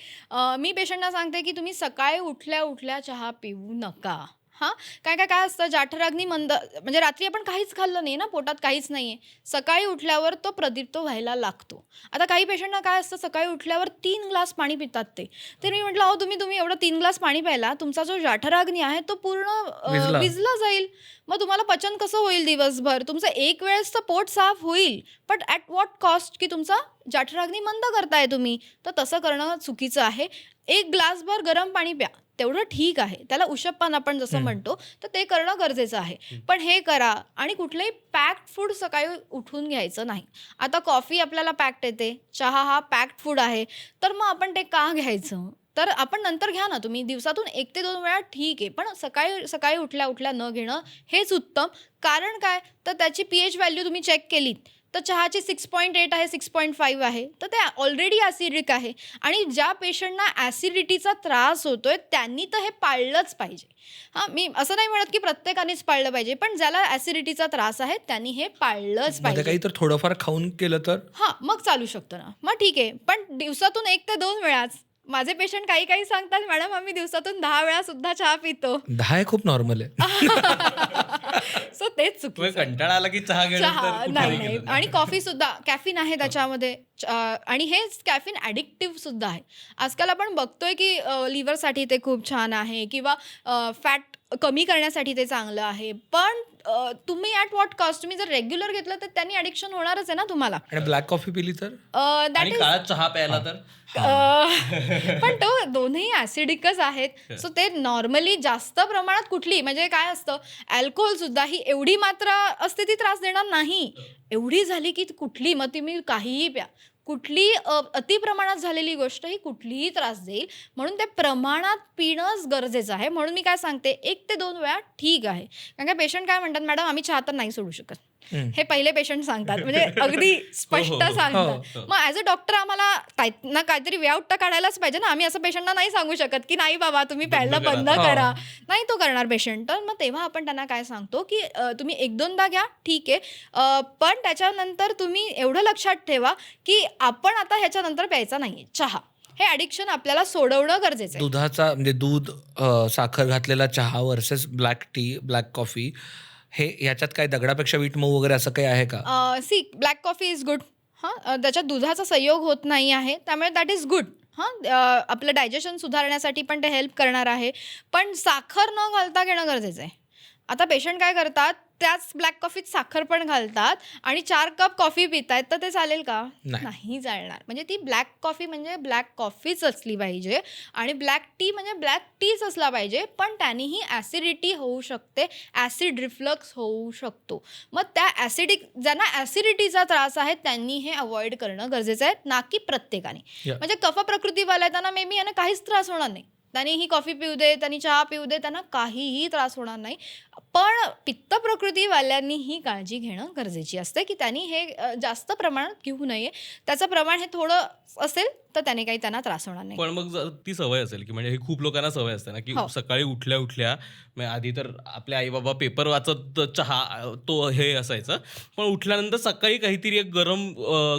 मी पेशंटना सांगते की तुम्ही सकाळी उठल्या उठल्या चहा पिऊ नका. हां, काय असतं, जाठराग्नी मंद, म्हणजे रात्री आपण काहीच खाल्लं नाही ना, पोटात काहीच नाही आहे, सकाळी उठल्यावर तो प्रदीप्त व्हायला लागतो. आता काही पेशंटना काय असतं, सकाळी उठल्यावर 3 ग्लास पाणी पितात ते. तर मी म्हटलं, अहो तुम्ही एवढं 3 ग्लास पाणी प्यायला, तुमचा जो जाठराग्नी आहे तो पूर्ण विझला जाईल. मग तुम्हाला पचन कसं होईल दिवसभर? तुमचं एक वेळेस तर पोट साफ होईल, बट ॲट व्हॉट कॉस्ट? की तुमचा जाठराग्नी मंद करताय तुम्ही. तर तसं करणं चुकीचं आहे. 1 ग्लासभर गरम पाणी प्या, तेवढं ठीक आहे. त्याला उशप्पान आपण जसं म्हणतो, तर ते करणं गरजेचं आहे. पण हे करा. आणि कुठलंही पॅक्ड फूड सकाळी उठून घ्यायचं नाही. आता कॉफी आपल्याला पॅक्ड येते, चहा हा पॅक्ड फूड आहे, तर मग आपण ते का घ्यायचं? तर आपण नंतर घ्या ना, तुम्ही दिवसातून 1 ते 2 वेळा ठीक आहे, पण सकाळी उठल्या न घेणं हेच उत्तम. कारण काय, तर त्याची pH व्हॅल्यू तुम्ही चेक केलीत तर चहाची 6.8 आहे, 6.5 आहे, तर ते ऑलरेडी ॲसिडिक आहे. आणि ज्या पेशंटना ॲसिडिटीचा त्रास होतोय त्यांनी तर हे पाळलंच पाहिजे. हां, मी असं नाही म्हणत की प्रत्येकानेच पाळलं पाहिजे, पण ज्याला ॲसिडिटीचा त्रास आहे त्यांनी हे पाळलंच पाहिजे. काही तर थोडंफार खाऊन केलं तर हां, मग चालू शकतं ना, मग ठीक आहे. पण दिवसातून 1 ते 2 वेळाच. माझे पेशंट काही सांगतात, मॅडम आम्ही दिवसातून 10 वेळा सुद्धा चहा पितो. 10 खूप नॉर्मल आहे. सो तेच चुकीचं. कंटाळा आला की चहा घेणं नाही. आणि कॉफी सुद्धा कॅफिन आहे त्याच्यामध्ये. आणि हेच कॅफिन ॲडिक्टिव्ह सुद्धा आहे. आजकाल आपण बघतोय की लिव्हरसाठी ते खूप छान आहे, किंवा फॅट कमी करण्यासाठी ते चांगलं आहे. पण तुम्ही ॲट व्हॉट कॉस्ट? तुम्ही जर रेग्युलर घेतलं तर त्यांनी ॲडिक्शन होणारच आहे ना तुम्हाला. आणि ब्लॅक कॉफी पिली तर आणि काळात चहा प्यायला तर पण तो दोन्ही ॲसिडिकच आहेत. सो ते नॉर्मली जास्त प्रमाणात कुठली, म्हणजे काय असतं, अल्कोहोल सुद्धा ही एवढी मात्रा असते ती त्रास देणार नाही. एवढी झाली की कुठली, मग तुम्ही काहीही प्या, कुठली अतिप्रमाणात झालेली गोष्ट ही कुठलीही त्रास देईल. म्हणून ते प्रमाणात पिणंच गरजेचं आहे. म्हणून मी काय सांगते, 1 ते 2 वेळा ठीक आहे. कारण काय पेशंट काय म्हणतात, मॅडम आम्ही चहा तर नाही सोडू शकत. हे पहिले पेशंट सांगतात, म्हणजे अगदी स्पष्ट सांगतात. मग ॲज अ डॉक्टर आम्हाला काहीतरी वे आउट तर काढायलाच पाहिजे ना. आम्ही असं पेशंटना नाही सांगू शकत की नाही बाबा तुम्ही प्यायला बंद करा. नाही तो करणार पेशंट. तर मग तेव्हा आपण त्यांना काय सांगतो की तुम्ही 1-2दा घ्या, ठीक आहे, पण त्याच्यानंतर तुम्ही एवढं लक्षात ठेवा की आपण आता ह्याच्यानंतर प्यायचा नाहीये चहा. हे ॲडिक्शन आपल्याला सोडवणं गरजेचं आहे. दुधाचा म्हणजे दूध, साखर घातलेला चहा versus black tea, black coffee, हे ह्याच्यात काय दगडापेक्षा वीट मऊ वगैरे असं काही आहे का? Black coffee is good. हां, त्याच्यात दुधाचा संयोग होत नाही आहे, त्यामुळे दॅट इज गुड. हां, आपलं डायजेशन सुधारण्यासाठी पण ते हेल्प करणार आहे. पण साखर न घालता घेणं गरजेचं आहे. आता पेशंट काय करतात, त्याच ब्लॅक कॉफीत साखर पण घालतात आणि 4 कप कॉफी पितायत, तर ते चालेल का? नाही चालणार. म्हणजे ती ब्लॅक कॉफी म्हणजे ब्लॅक कॉफीच असली पाहिजे आणि ब्लॅक टी म्हणजे ब्लॅक टीच असला पाहिजे. पण त्यानेही ॲसिडिटी होऊ शकते, ॲसिड रिफ्लक्स होऊ शकतो. मग त्या ज्यांना ॲसिडिटीचा त्रास आहे त्यांनी हे अवॉइड करणं गरजेचं आहे, ना की प्रत्येकाने. म्हणजे कफ प्रकृतीवाल्या त्यांना मे बी यांना काहीच त्रास होणार नाही, त्यांनी ही कॉफी पिऊ दे, त्यांनी चहा पिऊ दे, त्यांना काहीही त्रास होणार नाही. पण पित्त प्रकृतीवाल्यांनी ही काळजी घेणं गरजेची असते की त्यांनी हे जास्त प्रमाणात घेऊ नये. त्याचं प्रमाण हे थोडं असेल तर त्याने काही त्यांना त्रास होणार नाही. पण मग ती सवय असेल की म्हणजे ही खूप लोकांना सवय असते ना की सकाळी उठल्या उठल्या म्हणजे आधी तर आपले आई बाबा पेपर वाचत चहा तो हे असायचं, पण उठल्यानंतर सकाळी काहीतरी एक गरम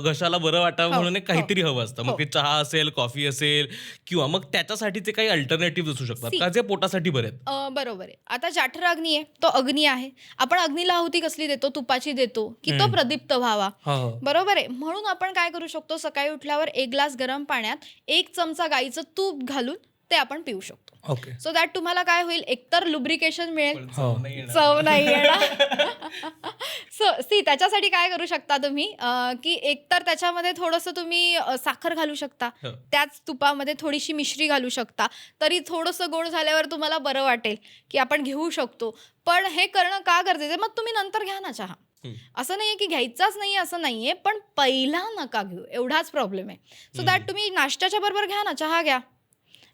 घशाला बरं वाटावं म्हणून एक काहीतरी हवं असतं. मग ते चहा असेल, कॉफी असेल किंवा मग त्याच्यासाठीचे काही अल्टरनेटिव्ह असू शकतात का जे पोटासाठी बरे आहेत? बरोबर आहे. आता जाठर अग्नी आहे, तो अग्नी आहे. आपण अग्नीला आहुती कसली देतो? तुपाची देतो की तो प्रदीप्त व्हावा. बरोबर आहे. म्हणून आपण काय करू शकतो, सकाळी उठल्यावर 1 ग्लास गरम पाण्यात 1 चमचा गाईचं तूप घालून ते आपण पिऊ शकतो. ओके. सो दॅट तुम्हाला काय होईल, एकतर लुब्रिकेशन मिळेल, चव नाही येणार. सो त्याच्यासाठी काय करू शकता तुम्ही की एकतर त्याच्यामध्ये थोडंसं तुम्ही साखर घालू शकता, त्याच तुपामध्ये थोडीशी मिश्री घालू शकता, तरी थोडंसं गोड झाल्यावर तुम्हाला बरं वाटेल की आपण घेऊ शकतो. पण हे करणं का गरजेचं आहे? मग तुम्ही नंतर घ्या ना चहा. असं नाहीये की घ्यायचाच नाहीये असं नाहीये, पण पहिला नका घेऊ, एवढाच प्रॉब्लेम आहे. सो दॅट तुम्ही नाश्त्याच्या बरोबर घ्या ना, चहा घ्या.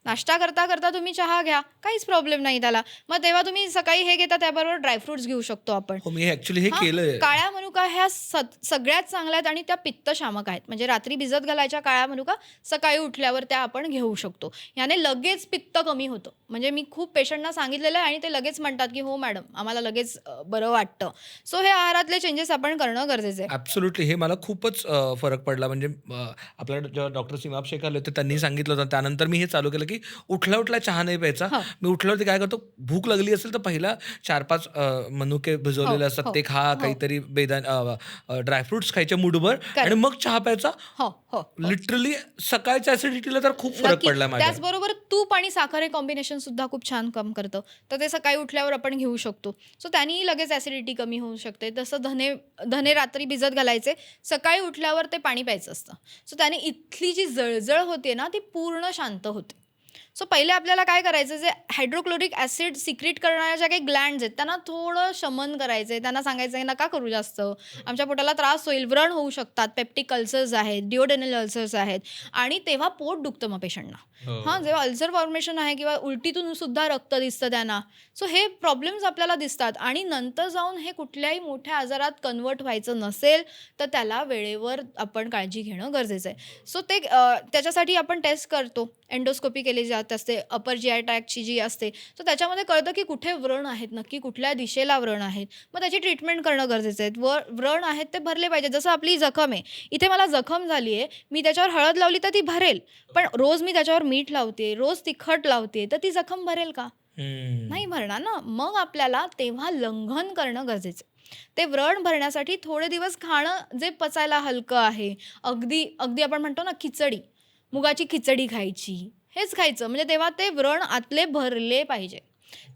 नाश्ता करता करता तुम्ही चहा घ्या, काहीच प्रॉब्लेम नाही त्याला. मग तेव्हा तुम्ही सकाळी हे घेता त्याबरोबर ड्रायफ्रुट्स घेऊ शकतो आपण. मी ऍक्च्युली हे केलंय. काळ्या मनुका ह्या सगळ्यात चांगल्या आहेत आणि त्या पित्तशामक आहेत. म्हणजे रात्री भिजत घालायच्या काळ्या मनुका सकाळी उठल्यावर त्या आपण घेऊ शकतो. याने लगेच पित्त कमी होतं. म्हणजे मी खूप पेशंटना सांगितलेलं आहे आणि ते लगेच म्हणतात की हो मॅडम, आम्हाला लगेच बरं वाटतं. सो हे आहारातले चेंजेस आपण करणं गरजेचं आहे. ऍब्सोल्युटली. हे मला खूपच फरक पडला. म्हणजे आपल्याला जेव्हा डॉक्टर सीमाप शेख आले होते त्यांनी सांगितलं होतं, त्यानंतर मी हे चालू केलं की उठल्या उठल्या चहा नाही प्यायचा. मी उठल्यावरती काय करतो, भूक लागली असेल तर पहिला 4-5 मनुके भिजवलेले असतात ते खा, काहीतरी ड्रायफ्रुट्स खायचे मूडभर आणि मग चहा प्यायचा. लिटरली सकाळच्या ऍसिडिटीला तर खूप फरक पडला माझ्या. त्याचबरोबर तूप आणि साखर हे कॉम्बिनेशन सुद्धा खूप छान काम करतं, तर ते सकाळी उठल्यावर आपण घेऊ शकतो. सो त्यांनी लगेच ऍसिडिटी कमी होऊ शकते. तसं धने रात्री भिजत घालायचे, सकाळी उठल्यावर ते पाणी प्यायचं असतं. सो त्याने इथली जी जळजळ होते ना ती पूर्ण शांत होते. सो पहिले आपल्याला काय करायचं, जे हायड्रोक्लोरिक ॲसिड सिक्रीट करणाऱ्या ज्या काही ग्लँड्स आहेत त्यांना थोडं शमन करायचं आहे. त्यांना सांगायचं आहे नका करू जास्त, आमच्या पोटाला त्रास होईल, व्रण होऊ शकतात, पेप्टिक अल्सर्स आहेत, डिओडेनल अल्सर्स आहेत आणि तेव्हा पोट दुखतं मग पेशंटना. जेव्हा अल्सर फॉर्मेशन आहे किंवा उलटीतून सुद्धा रक्त दिसतं त्यांना. सो हे प्रॉब्लेम्स आपल्याला दिसतात आणि नंतर जाऊन हे कुठल्याही मोठ्या आजारात कन्वर्ट व्हायचं नसेल तर त्याला वेळेवर आपण काळजी घेणं गरजेचं आहे. सो त्याच्यासाठी आपण टेस्ट करतो, एंडोस्कोपी केली जात असते, अपर GI ट्रॅक्टची जी असते. सो त्याच्यामध्ये कळतं की कुठे व्रण आहेत, नक्की कुठल्या दिशेला व्रण आहेत, मग त्याची ट्रीटमेंट करणं गरजेचं आहे. व्रण आहेत ते भरले पाहिजे. जसं आपली जखम आहे, इथे मला जखम झाली आहे, मी त्याच्यावर हळद लावली तर ती भरेल, पण रोज मी त्याच्यावर मीठ लावते, रोज तिखट लावते, तर ती जखम भरेल का? नाही भरणार ना. मग आपल्याला तेव्हा लंघन करणं गरजेचं आहे. ते व्रण भरण्यासाठी थोडे दिवस खाणं जे पचायला हलकं आहे, अगदी आपण म्हणतो ना खिचडी, मुगाची खिचडी खायची, हेच खायचं. म्हणजे तेव्हा ते व्रण आतले भरले पाहिजे.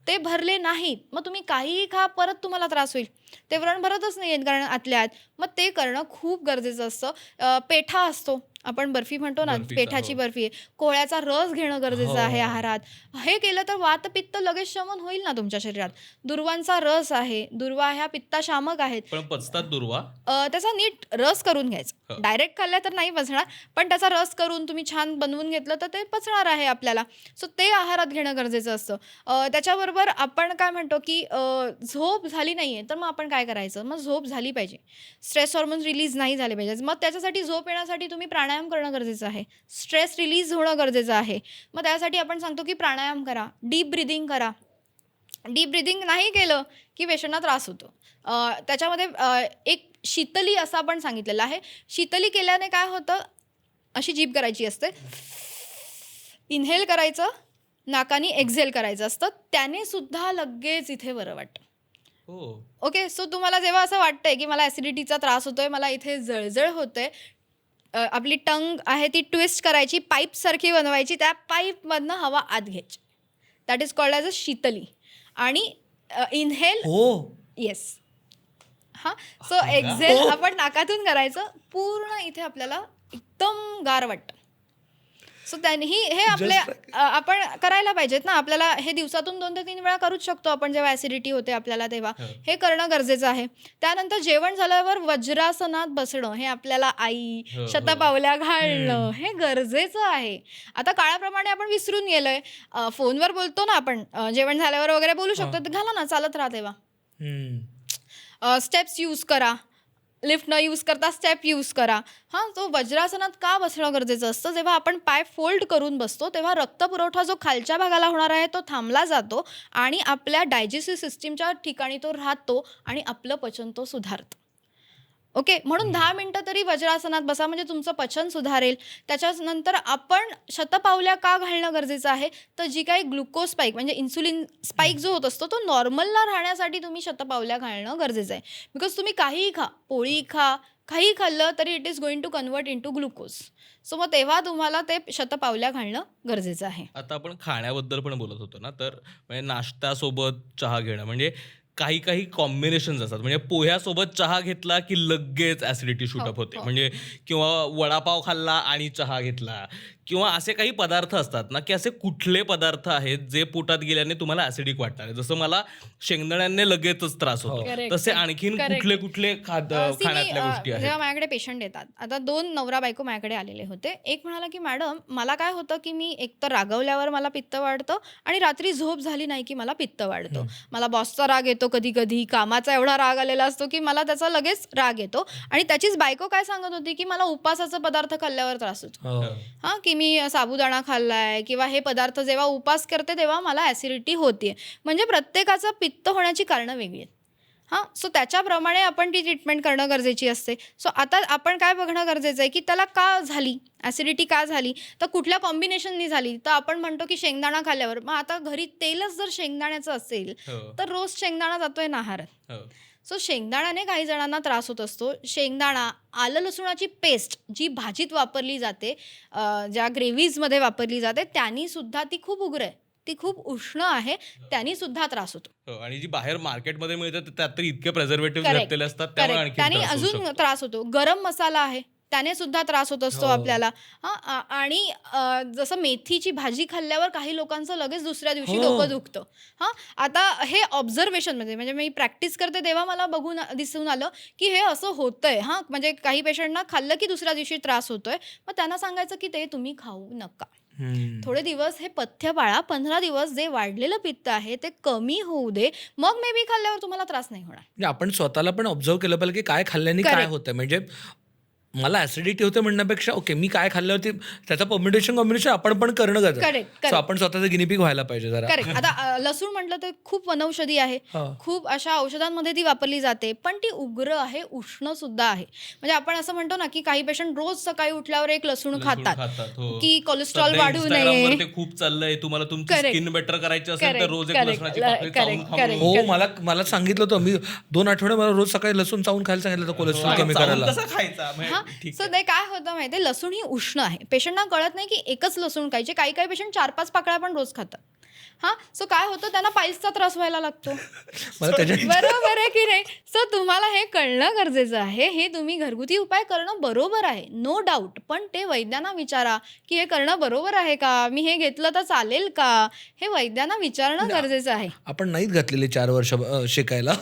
ते भरले नाहीत मग तुम्ही काहीही खा, परत तुम्हाला त्रास होईल. ते व्रण भरतच नाही आहेत कारण आतल्या आत. मग ते करणं खूप गरजेचं असतं. पेठा असतो, आपण बर्फी म्हणतो ना, पेठाची बर्फी आहे, कोहळ्याचा रस घेणं गरजेचं आहे आहारात. हे केलं तर वात पित्त लगेच शमन होईल ना तुमच्या शरीरात. दुर्वांचा रस आहे, दुर्वा ह्या पित्ताशामक आहेत. पण पचतात दुर्वा? त्याचा नीट रस करून घ्यायचा. डायरेक्ट खाल्ल्या तर नाही पचणार, पण त्याचा रस करून तुम्ही छान बनवून घेतलं तर ते पचणार आहे आपल्याला. सो ते आहारात घेणं गरजेचं असतं. त्याच्याबरोबर आपण काय म्हणतो की झोप झाली नाहीये तर मग आपण काय करायचं, मग झोप झाली पाहिजे. स्ट्रेस हॉर्मोन्स रिलीज नाही झाले पाहिजे. मग त्याच्यासाठी झोप येण्यासाठी तुम्ही प्राणायाम करणं गरजेचं आहे. स्ट्रेस रिलीज होणं गरजेचं आहे. मग त्यासाठी आपण सांगतो की प्राणायाम करा, डीप ब्रिदिंग करा. डीप ब्रिदिंग नाही केलं की पेशंटना त्रास होतो. त्याच्यामध्ये एक शीतली असं आपण सांगितलेलं आहे. शीतली केल्याने काय होतं, अशी जीभ करायची असते, इन्हेल करायचं, नाकानी एक्झेल करायचं असतं, त्याने सुद्धा लगेच इथे बरं वाटतं. ओके. सो तुम्हाला जेव्हा असं वाटतंय की मला ॲसिडिटीचा त्रास होतोय, मला इथे जळजळ होते, आपली टंग आहे ती ट्विस्ट करायची, पाईपसारखी बनवायची, त्या पाईपमधनं हवा आत घ्यायची. That is called as a Sheetali. आणि इन्हेल, येस, हां. सो एक्झेल आपण नाकातून करायचं. पूर्ण इथे आपल्याला एकदम गार वाटतं. सो त्यांनी हे आपल्या आपण करायला पाहिजेत ना. आपल्याला हे दिवसातून 2 ते 3 वेळा करूच शकतो आपण जेव्हा ऍसिडिटी होते आपल्याला तेव्हा. हे करणं गरजेचं आहे. त्यानंतर जेवण झाल्यावर वज्रासनात बसणं हे आपल्याला आई शतपावल्या घालणं हे गरजेचं आहे. आता काळाप्रमाणे आपण विसरून गेलोय. फोनवर बोलतो ना आपण, जेवण झाल्यावर वगैरे बोलू शकतो, तर घाला ना, चालत राहा तेव्हा. स्टेप्स यूज करा, लिफ्ट न यूज करता स्टेप यूज करा. तो वज्रासनात का बसणं गरजेचं असतं? जेव्हा आपण पाय फोल्ड करून बसतो तेव्हा रक्तपुरवठा जो खालच्या भागाला होणार आहे तो थांबला जातो आणि आपल्या डायजेस्टिव्ह सिस्टीमच्या ठिकाणी तो राहतो आणि आपलं पचन तो सुधारतं. ओके, म्हणून 10 मिनिटं तरी वज्रासनात बसा, म्हणजे तुमचं पचन सुधारेल. त्याच्यानंतर आपण शतपावल्या का घालणं गरजेचं आहे? तर जी काही ग्लुकोज स्पाईक म्हणजे इन्सुलिन स्पाईक जो होत असतो तो नॉर्मलला राहण्यासाठी तुम्ही शतपावल्या घालणं गरजेचं आहे. बिकॉज तुम्ही काहीही खा, पोळी खा, काही खाल्लं तरी it is going to convert in to glucose. So मग तेव्हा तुम्हाला ते शतपावल्या घालणं गरजेचं आहे. आता आपण खाण्याबद्दल पण बोलत होतो ना, तर म्हणजे नाश्त्यासोबत चहा घेणं, म्हणजे काही काही कॉम्बिनेशन्स असतात. म्हणजे पोह्यासोबत चहा घेतला की लगेच ऍसिडिटी शूटअप होते. म्हणजे किंवा वडापाव खाल्ला आणि चहा घेतला, किंवा असे काही पदार्थ असतात ना, की असे कुठले पदार्थ आहेत जे पोटात गेल्याने तुम्हाला ऍसिडिक वाटणार आहे? जसं मला शेंगदाण्याने लगेचच त्रास होतो, तसे आणखीन कुठले कुठले खाण्यातल्या गोष्टी आहेत? जेव्हा माझ्याकडे पेशंट येतात, आता 2 नवरा बायको माझ्याकडे आलेले होते. एक म्हणाला की मॅडम मला काय होतं की मी एकतर रागवल्यावर मला पित्त वाढतं आणि रात्री झोप झाली नाही की मला पित्त वाढतं. मला बॉसचा राग येतो, कधी कधी कामाचा एवढा राग आलेला असतो की मला त्याचा लगेच राग येतो. आणि त्याचीच बायको काय सांगत होती की मला उपासाचा पदार्थ खाल्ल्यावर त्रास होतो. की मी साबुदाणा खाल्लाय किंवा हे पदार्थ जेव्हा उपास करते तेव्हा मला ऍसिडिटी होते. म्हणजे प्रत्येकाचं पित्त होण्याची कारणं वेगळी आहेत. सो त्याच्याप्रमाणे आपण ती ट्रीटमेंट करणं गरजेची असते. सो आता आपण काय बघणं गरजेचं आहे की त्याला का झाली ऍसिडिटी, का झाली, तर कुठल्या कॉम्बिनेशननी झाली. तर आपण म्हणतो की शेंगदाणा खाल्ल्यावर. मग आता घरी तेलच जर शेंगदाण्याचं असेल तर रोज शेंगदाणा जातोय ना आहारात. सो शेंगदाण्याने काही जणांना त्रास होत असतो. शेंगदाणा, आलं लसूणाची पेस्ट जी भाजीत वापरली जाते, ज्या ग्रेव्हीजमध्ये वापरली जाते, त्यांनी सुद्धा ती खूप उग्र आहे, ती खूप उष्ण आहे, त्यांनी सुद्धा त्रास होतो. आणि जी बाहेर मार्केटमध्ये मिळतात त्यात तर इतके प्रिझर्वेटिव्ह घातलेले असतात, त्याने अजून त्रास होतो. गरम मसाला आहे, त्याने सुद्धा त्रास होत असतो आपल्याला. आणि जसं मेथीची भाजी खाल्ल्यावर काही लोकांचं लगेच दुसऱ्या दिवशी डोकं दुखतं. आता हे ऑब्झर्वेशनमध्ये, म्हणजे मी प्रॅक्टिस करते तेव्हा मला दिसून आलं की हे असं होतंय. म्हणजे काही पेशंटना खाल्लं की दुसऱ्या दिवशी त्रास होतोय. मग त्यांना सांगायचं की ते तुम्ही खाऊ नका, थोडे दिवस हे पथ्य पाळा, 15 दिवस जे वाढलेलं पित्त आहे ते कमी होऊ दे, मग मे बी खाल्ल्यावर तुम्हाला त्रास नाही होणार. आपण स्वतःला पण ऑब्झर्व केलं पाहिजे की काय खाल्ल्याने काय होतं. म्हणजे मला ऍसिडिटी होते म्हणण्यापेक्षा ओके मी काय खाल्ल्यावरती त्याचं कॉम्बिनेशन आपण पण करणं गरजेचं. आपण स्वतःचं गिनीपिग व्हायला पाहिजे जरा. करेक्ट. आता लसूण म्हटलं तर खूप वनौषधी आहे, खूप अशा औषधांमध्ये ती वापरली जाते, पण ती उग्र आहे, उष्ण सुद्धा आहे. म्हणजे आपण असं म्हणतो ना की काही पेशंट रोज सकाळी उठल्यावर एक लसूण खातात की कोलेस्ट्रॉल वाढू नये. ते खूप चाललंय, तुम्हाला तुमची स्किन बेटर करायची असेल तर रोज एक लसणाची पाकळी चावून खाऊ. हो, मला सांगितलं होतं, मी 2 आठवडे मला रोज सकाळी लसूण चावून खायला सांगितलं होतं कोलेस्ट्रॉल कमी करायला. कसं खायचा? सो ते काय होतं माहितीये, लसूण ही उष्ण आहे. पेशंटना कळत नाही की एकच लसूण खायचे. काही काही पेशंट 4-5 पाकळ्या पण रोज खातात. सो काय होतं, त्यांना पाईल्सचा त्रास व्हायला लागतो. बरोबर आहे की नाही? सो तुम्हाला हे कळणं गरजेचं आहे. हे तुम्ही घरगुती उपाय करणं बरोबर आहे, नो डाऊट, पण ते वैद्यांना विचारा की हे करणं बरोबर आहे का, मी हे घेतलं तर चालेल का, हे वैद्यांना विचारणं गरजेचं आहे. आपण नाहीच घातलेले 4 वर्ष शिकायला.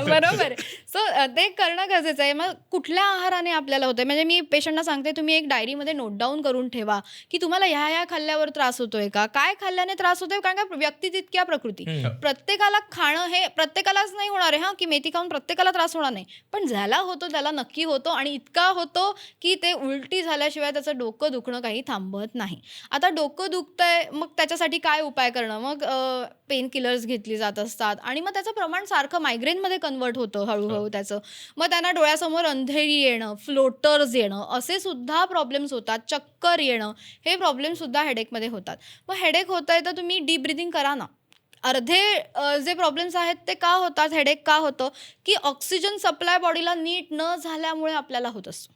बरोबर. सो ते करणं गरजेचं आहे. मग कुठल्या आहाराने आपल्याला होतंय, म्हणजे मी पेशंटना सांगते तुम्ही एक डायरीमध्ये नोट डाऊन करून ठेवा की तुम्हाला ह्या खाल्ल्यावर त्रास होतोय का, काय खाल्ल्याने त्रास होतोय. कारण का व्यक्ती तितक्या प्रकृती, प्रत्येकाला खाणं हे प्रत्येकालाच नाही होणार आहे. की मेथी खाऊन प्रत्येकाला त्रास होणार नाही, पण ज्याला होतो त्याला नक्की होतो आणि इतका होतो की ते उलटी झाल्याशिवाय त्याचं डोकं दुखणं काही थांबत नाही. आता डोकं दुखतंय, मग त्याच्यासाठी काय उपाय करणं, मग पेन किलर्स घेतली जात असतात आणि मग त्याचं प्रमाण सारखं मायग्रेनमध्ये कन्वर्ट होतं हळूहळू त्याचं. मग त्यांना डोळ्यासमोर अंधेरी येणं, फ्लोटर्स येणं, असे सुद्धा प्रॉब्लेम्स होतात, चक्कर येणं, हे प्रॉब्लेम सुद्धा हेडेकमध्ये होतात. मग हेडेक होत आहे तर तुम्ही डीप ब्रिदिंग करा ना. अर्धे जे प्रॉब्लेम्स आहेत ते का होतात, हेडेक का होतं, की ऑक्सिजन सप्लाय बॉडीला नीट न झाल्यामुळे आपल्याला होत असतो.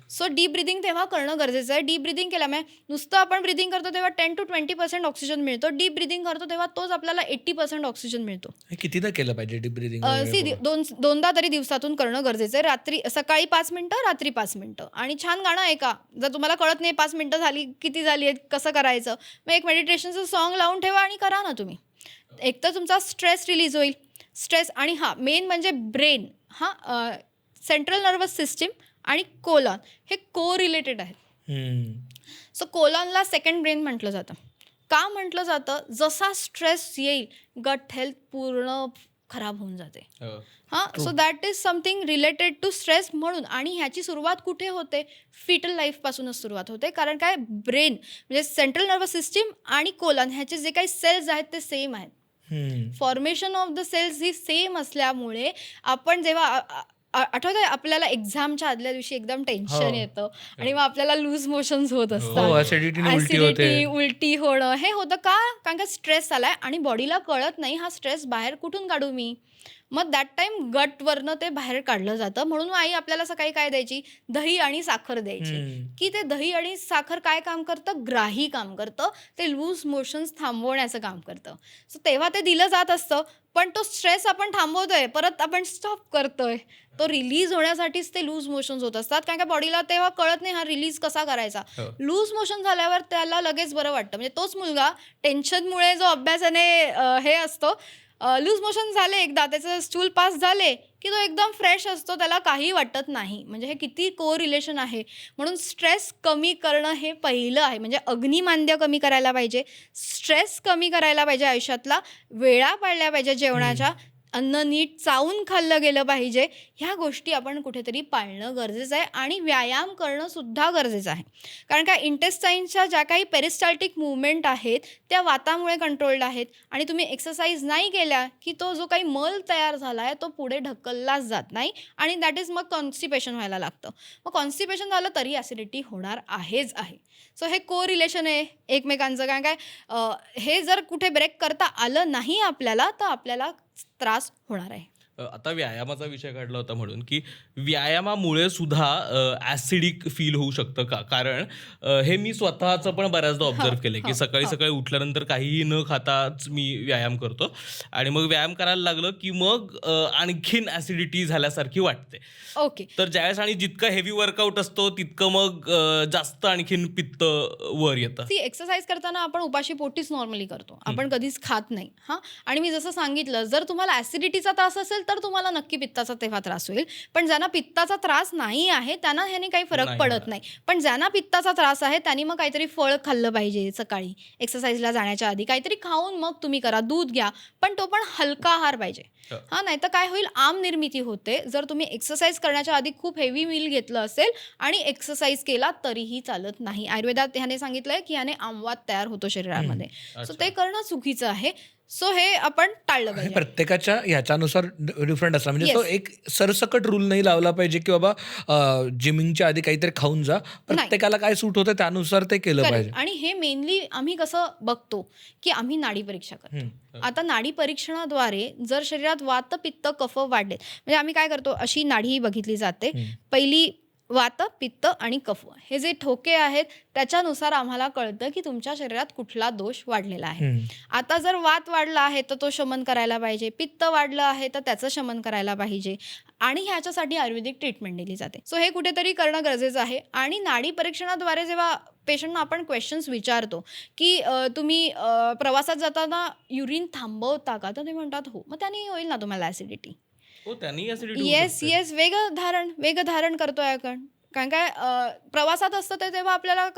सो डीप ब्रिदिंग तेव्हा करणं गरजेचं आहे. डीप ब्रिदिंग केल्यामुळे नुसतं आपण ब्रिदिंग करतो तेव्हा 10 to 20% ऑक्सिजन मिळतो. डीप ब्रिदिंग करतो तेव्हा तोच आपल्याला 80% ऑक्सिजन मिळतो. हे कितीदा केलं पाहिजे डीप ब्रिदिंग? दोनदा तरी दिवसातून करणं गरजेचं आहे. रात्री सकाळी 5 मिनिटं, रात्री 5 मिनिटं. आणि छान गाणं ऐका. जर तुम्हाला कळत नाही 5 मिनिटं झाली किती झाली आहेत कसं करायचं, मग एक मेडिटेशनचं सॉन्ग लावून ठेवा आणि करा ना तुम्ही. एक तर तुमचा स्ट्रेस रिलीज होईल. स्ट्रेस आणि मेन म्हणजे ब्रेन, सेंट्रल नर्वस सिस्टीम आणि कोलॉन हे को रिलेटेड आहेत. सो कोलॉनला सेकंड ब्रेन म्हटलं जातं. का म्हटलं जातं? जसा स्ट्रेस येईल गट हेल्थ पूर्ण खराब होऊन जाते. So that is something related to stress म्हणून. आणि ह्याची सुरुवात कुठे होते? फिटल लाईफपासूनच सुरुवात होते. कारण काय, ब्रेन म्हणजे सेंट्रल नर्वस सिस्टीम आणि कोलॉन ह्याचे जे काही सेल्स आहेत ते सेम आहेत. फॉर्मेशन ऑफ द सेल्स ही सेम असल्यामुळे आपण जेव्हा आठवतंय आपल्याला एक्झामच्या आदल्या दिवशी एकदम टेन्शन येतं आणि मग आपल्याला लूज मोशन्स होत असतात, ऍसिडिटी, उलटी होणं हे होतं. का? कारण का स्ट्रेस आलाय आणि बॉडीला कळत नाही हा स्ट्रेस बाहेर कुठून काढू मी. मग दॅट टाइम गटवरनं ते बाहेर काढलं जातं. म्हणून आई आपल्याला सकाळी काय द्यायची? दही आणि साखर द्यायची. की ते दही आणि साखर काय काम करतं? ग्राही काम करतं. ते लूज मोशन्स थांबवण्याचं काम करतं. सो तेव्हा ते दिलं जात असतं. पण तो स्ट्रेस आपण थांबवतोय, परत आपण स्टॉप करतोय. तो रिलीज होण्यासाठीच ते लूज मोशन्स होत असतात. कारण का बॉडीला तेव्हा कळत नाही हा रिलीज कसा करायचा. लूज मोशन झाल्यावर त्याला लगेच बरं वाटतं. म्हणजे तोच मुलगा टेन्शनमुळे जो अभ्यासाने हे असतो, लूज मोशन झाले एकदा, त्याचं स्टूल पास झाले की तो एकदम फ्रेश असतो, त्याला काही वाटत नाही. म्हणजे हे किती को रिलेशन आहे. म्हणून स्ट्रेस कमी करणं हे पहिलं आहे. म्हणजे अग्निमांद्य कमी करायला पाहिजे, स्ट्रेस कमी करायला पाहिजे, आयुष्यातला वेळा पाळल्या पाहिजे, जेवणाच्या अन्न नीट चावून खाल्लं गेलं पाहिजे. ह्या गोष्टी आपण कुठेतरी पाळणं गरजेचं आहे. आणि व्यायाम करणं सुद्धा गरजेचं आहे. कारण का इंटेस्टाईनच्या ज्या काही पेरिस्टाल्टिक मुवमेंट आहेत त्या वातामुळे कंट्रोल्ड आहेत. आणि तुम्ही एक्सरसाइज नाही केल्या की तो जो काही मल तयार झाला आहे तो पुढे ढकललाच जात नाही आणि दॅट इज मग कॉन्स्टिपेशन व्हायला लागतं. मग कॉन्स्टिपेशन झालं तरी ॲसिडिटी होणार आहेच आहे. सो हे को रिलेशन आहे एकमेकांचं. कारण काय, हे जर कुठे ब्रेक करता आलं नाही आपल्याला तर आपल्याला त्रास होणार आहे. आता व्यायामाचा विषय काढला होता म्हणून की व्यायामामुळे सुद्धा ॲसिडिक फील होऊ शकतं का? कारण हे मी स्वतःचं पण बऱ्याचदा ऑब्झर्व केलं की सकाळी सकाळी उठल्यानंतर काहीही न खाताच मी व्यायाम करतो आणि मग व्यायाम करायला लागलं की मग आणखीन ॲसिडिटी झाल्यासारखी वाटते. ओके. तर ज्यावेळेस आणि जितका हेवी वर्कआउट असतो तितकं मग जास्त आणखीन पित्त वर येतं. ती एक्सरसाइज करताना आपण उपाशी पोटीच नॉर्मली करतो, आपण कधीच खात नाही. आणि मी जसं सांगितलं, जर तुम्हाला ॲसिडिटीचा त्रास असेल तर तुम्हाला नक्की पित्ताचा तेव्हा त्रास होईल. पण ज्यांना पित्ताचा त्रास नाही आहे त्यांना ह्याने काही फरक पडत नाही. पण ज्यांना पित्ताचा त्रास आहे त्यांनी मग काहीतरी फळ खाल्लं पाहिजे सकाळी एक्सरसाइजला जाण्याच्या आधी. काहीतरी खाऊन मग तुम्ही करा, दूध घ्या, पण तो पण हलका आहार पाहिजे. नाही तर काय होईल, आम निर्मिती होते. जर तुम्ही एक्सरसाइज करण्याच्या आधी खूप हेवी मील घेतलं असेल आणि एक्सरसाइज केला तरीही चालत नाही. आयुर्वेदात ह्याने सांगितलंय की ह्याने आमवात तयार होतो शरीरामध्ये. सो ते करणं चुकीचं आहे. सो हे आपण टाळलं पाहिजे. प्रत्येकाच्या ह्याच्यानुसार डिफरंट असतात. म्हणजे तो एक सरसकट रूल नाही लावला पाहिजे की बाबा जिमिंगच्या आधी काहीतरी खाऊन जा. प्रत्येकाला काय सूट होतं त्यानुसार ते केलं पाहिजे. आणि हे मेनली आम्ही कसं बघतो की आम्ही नाडी परीक्षा करतो. आता नाडी परीक्षणाद्वारे जर शरीरात वात, पित्त, कफ वाढले, म्हणजे आम्ही काय करतो, अशी नाडी बघितली जाते. पहिली वात, पित्त आणि कफ हे जे ठोके आहेत त्याच्यानुसार आम्हाला कळतं की तुमच्या शरीरात कुठला दोष वाढलेला आहे. आता जर वात वाढला आहे तर तो शमन करायला पाहिजे, पित्त वाढलं आहे तर त्याचं शमन करायला पाहिजे आणि ह्याच्यासाठी आयुर्वेदिक ट्रीटमेंट दिली जाते. सो हे कुठेतरी करणं गरजेचं आहे. आणि नाडी परीक्षणाद्वारे जेव्हा पेशंटना आपण क्वेश्चन्स विचारतो की तुम्ही प्रवासात जाताना युरिन थांबवता का, तर ते म्हणतात हो. मग त्याने होईल ना तुम्हाला ॲसिडिटी. येस, वेगळं धारण करतोय आपण. कारण काय, प्रवासात असतं ते तेव्हा आपल्याला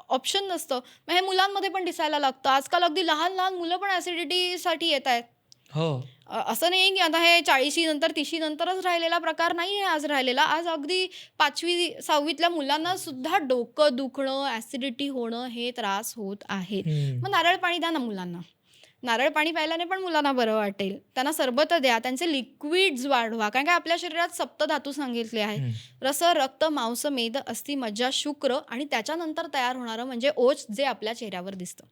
ऑप्शन नसतं. मग हे मुलांमध्ये पण दिसायला लागतं. आजकाल अगदी लहान लहान मुलं पण ॲसिडिटीसाठी येत आहेत. असं नाही की आता हे 40 नंतर 30 नंतरच राहिलेला प्रकार नाही आहे आज राहिलेला. आज अगदी 5वी 6वीतल्या मुलांना सुद्धा डोकं दुखणं, ॲसिडिटी होणं हे त्रास होत आहेत. मग नारळ पाणी द्या ना मुलांना. नारळ पाणी प्यायल्याने पण मुलांना बरं वाटेल. त्यांना सरबत द्या, त्यांचे लिक्विड्स वाढवा, कारण का आपल्या शरीरात सप्तधातू सांगितले आहेत. रस, रक्त, मांस, मेद, अस्थि, मज्जा, शुक्र आणि त्याच्यानंतर तयार होणारं म्हणजे ओज, जे आपल्या चेहऱ्यावर दिसतं.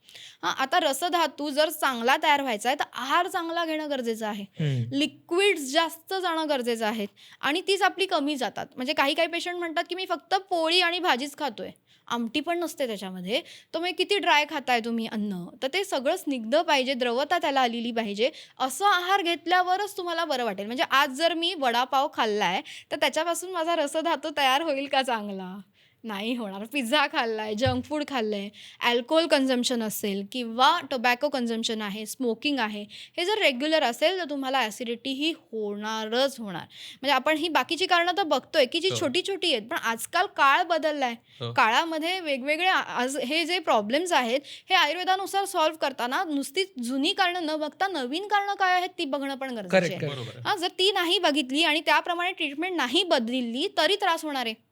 आता रसधातू जर चांगला तयार व्हायचा आहे तर आहार चांगला घेणं गरजेचं आहे. लिक्विड्स जास्त जाणं गरजेचं आहे आणि तीच आपली कमी जातात. म्हणजे काही पेशंट म्हणतात की मी फक्त पोळी आणि भाजीच खातोय, आमटी पण नसते त्याच्यामध्ये, तर मग किती ड्राय खाताय तुम्ही अन्न. तर ते सगळं स्निग्ध पाहिजे, द्रवता त्याला आलेली पाहिजे. असं आहार घेतल्यावरच तुम्हाला बरं वाटेल. म्हणजे आज जर मी वडापाव खाल्लाय तर त्याच्यापासून माझा रसधातू तयार होईल का चांगला? नाही होणार. पिझ्झा खाल्लाय, जंक फूड खाल्लंय, अल्कोहोल कन्झम्पशन असेल किंवा टोबॅको कन्झम्पशन आहे, स्मोकिंग आहे, हे जर रेग्युलर असेल तर तुम्हाला ॲसिडिटी ही होणारच होणार. म्हणजे आपण ही बाकीची कारणं तर बघतोय की जी छोटी छोटी आहेत, पण आजकाल काळ बदललाय. काळामध्ये वेगवेगळे आज हे जे प्रॉब्लेम्स आहेत हे आयुर्वेदानुसार सॉल्व्ह करताना नुसती जुनी कारणं न बघता नवीन कारणं काय आहेत ती बघणं पण गरजेचं आहे. हा, जर ती नाही बघितली आणि त्याप्रमाणे ट्रीटमेंट नाही बदलली तरी त्रास होणार आहे.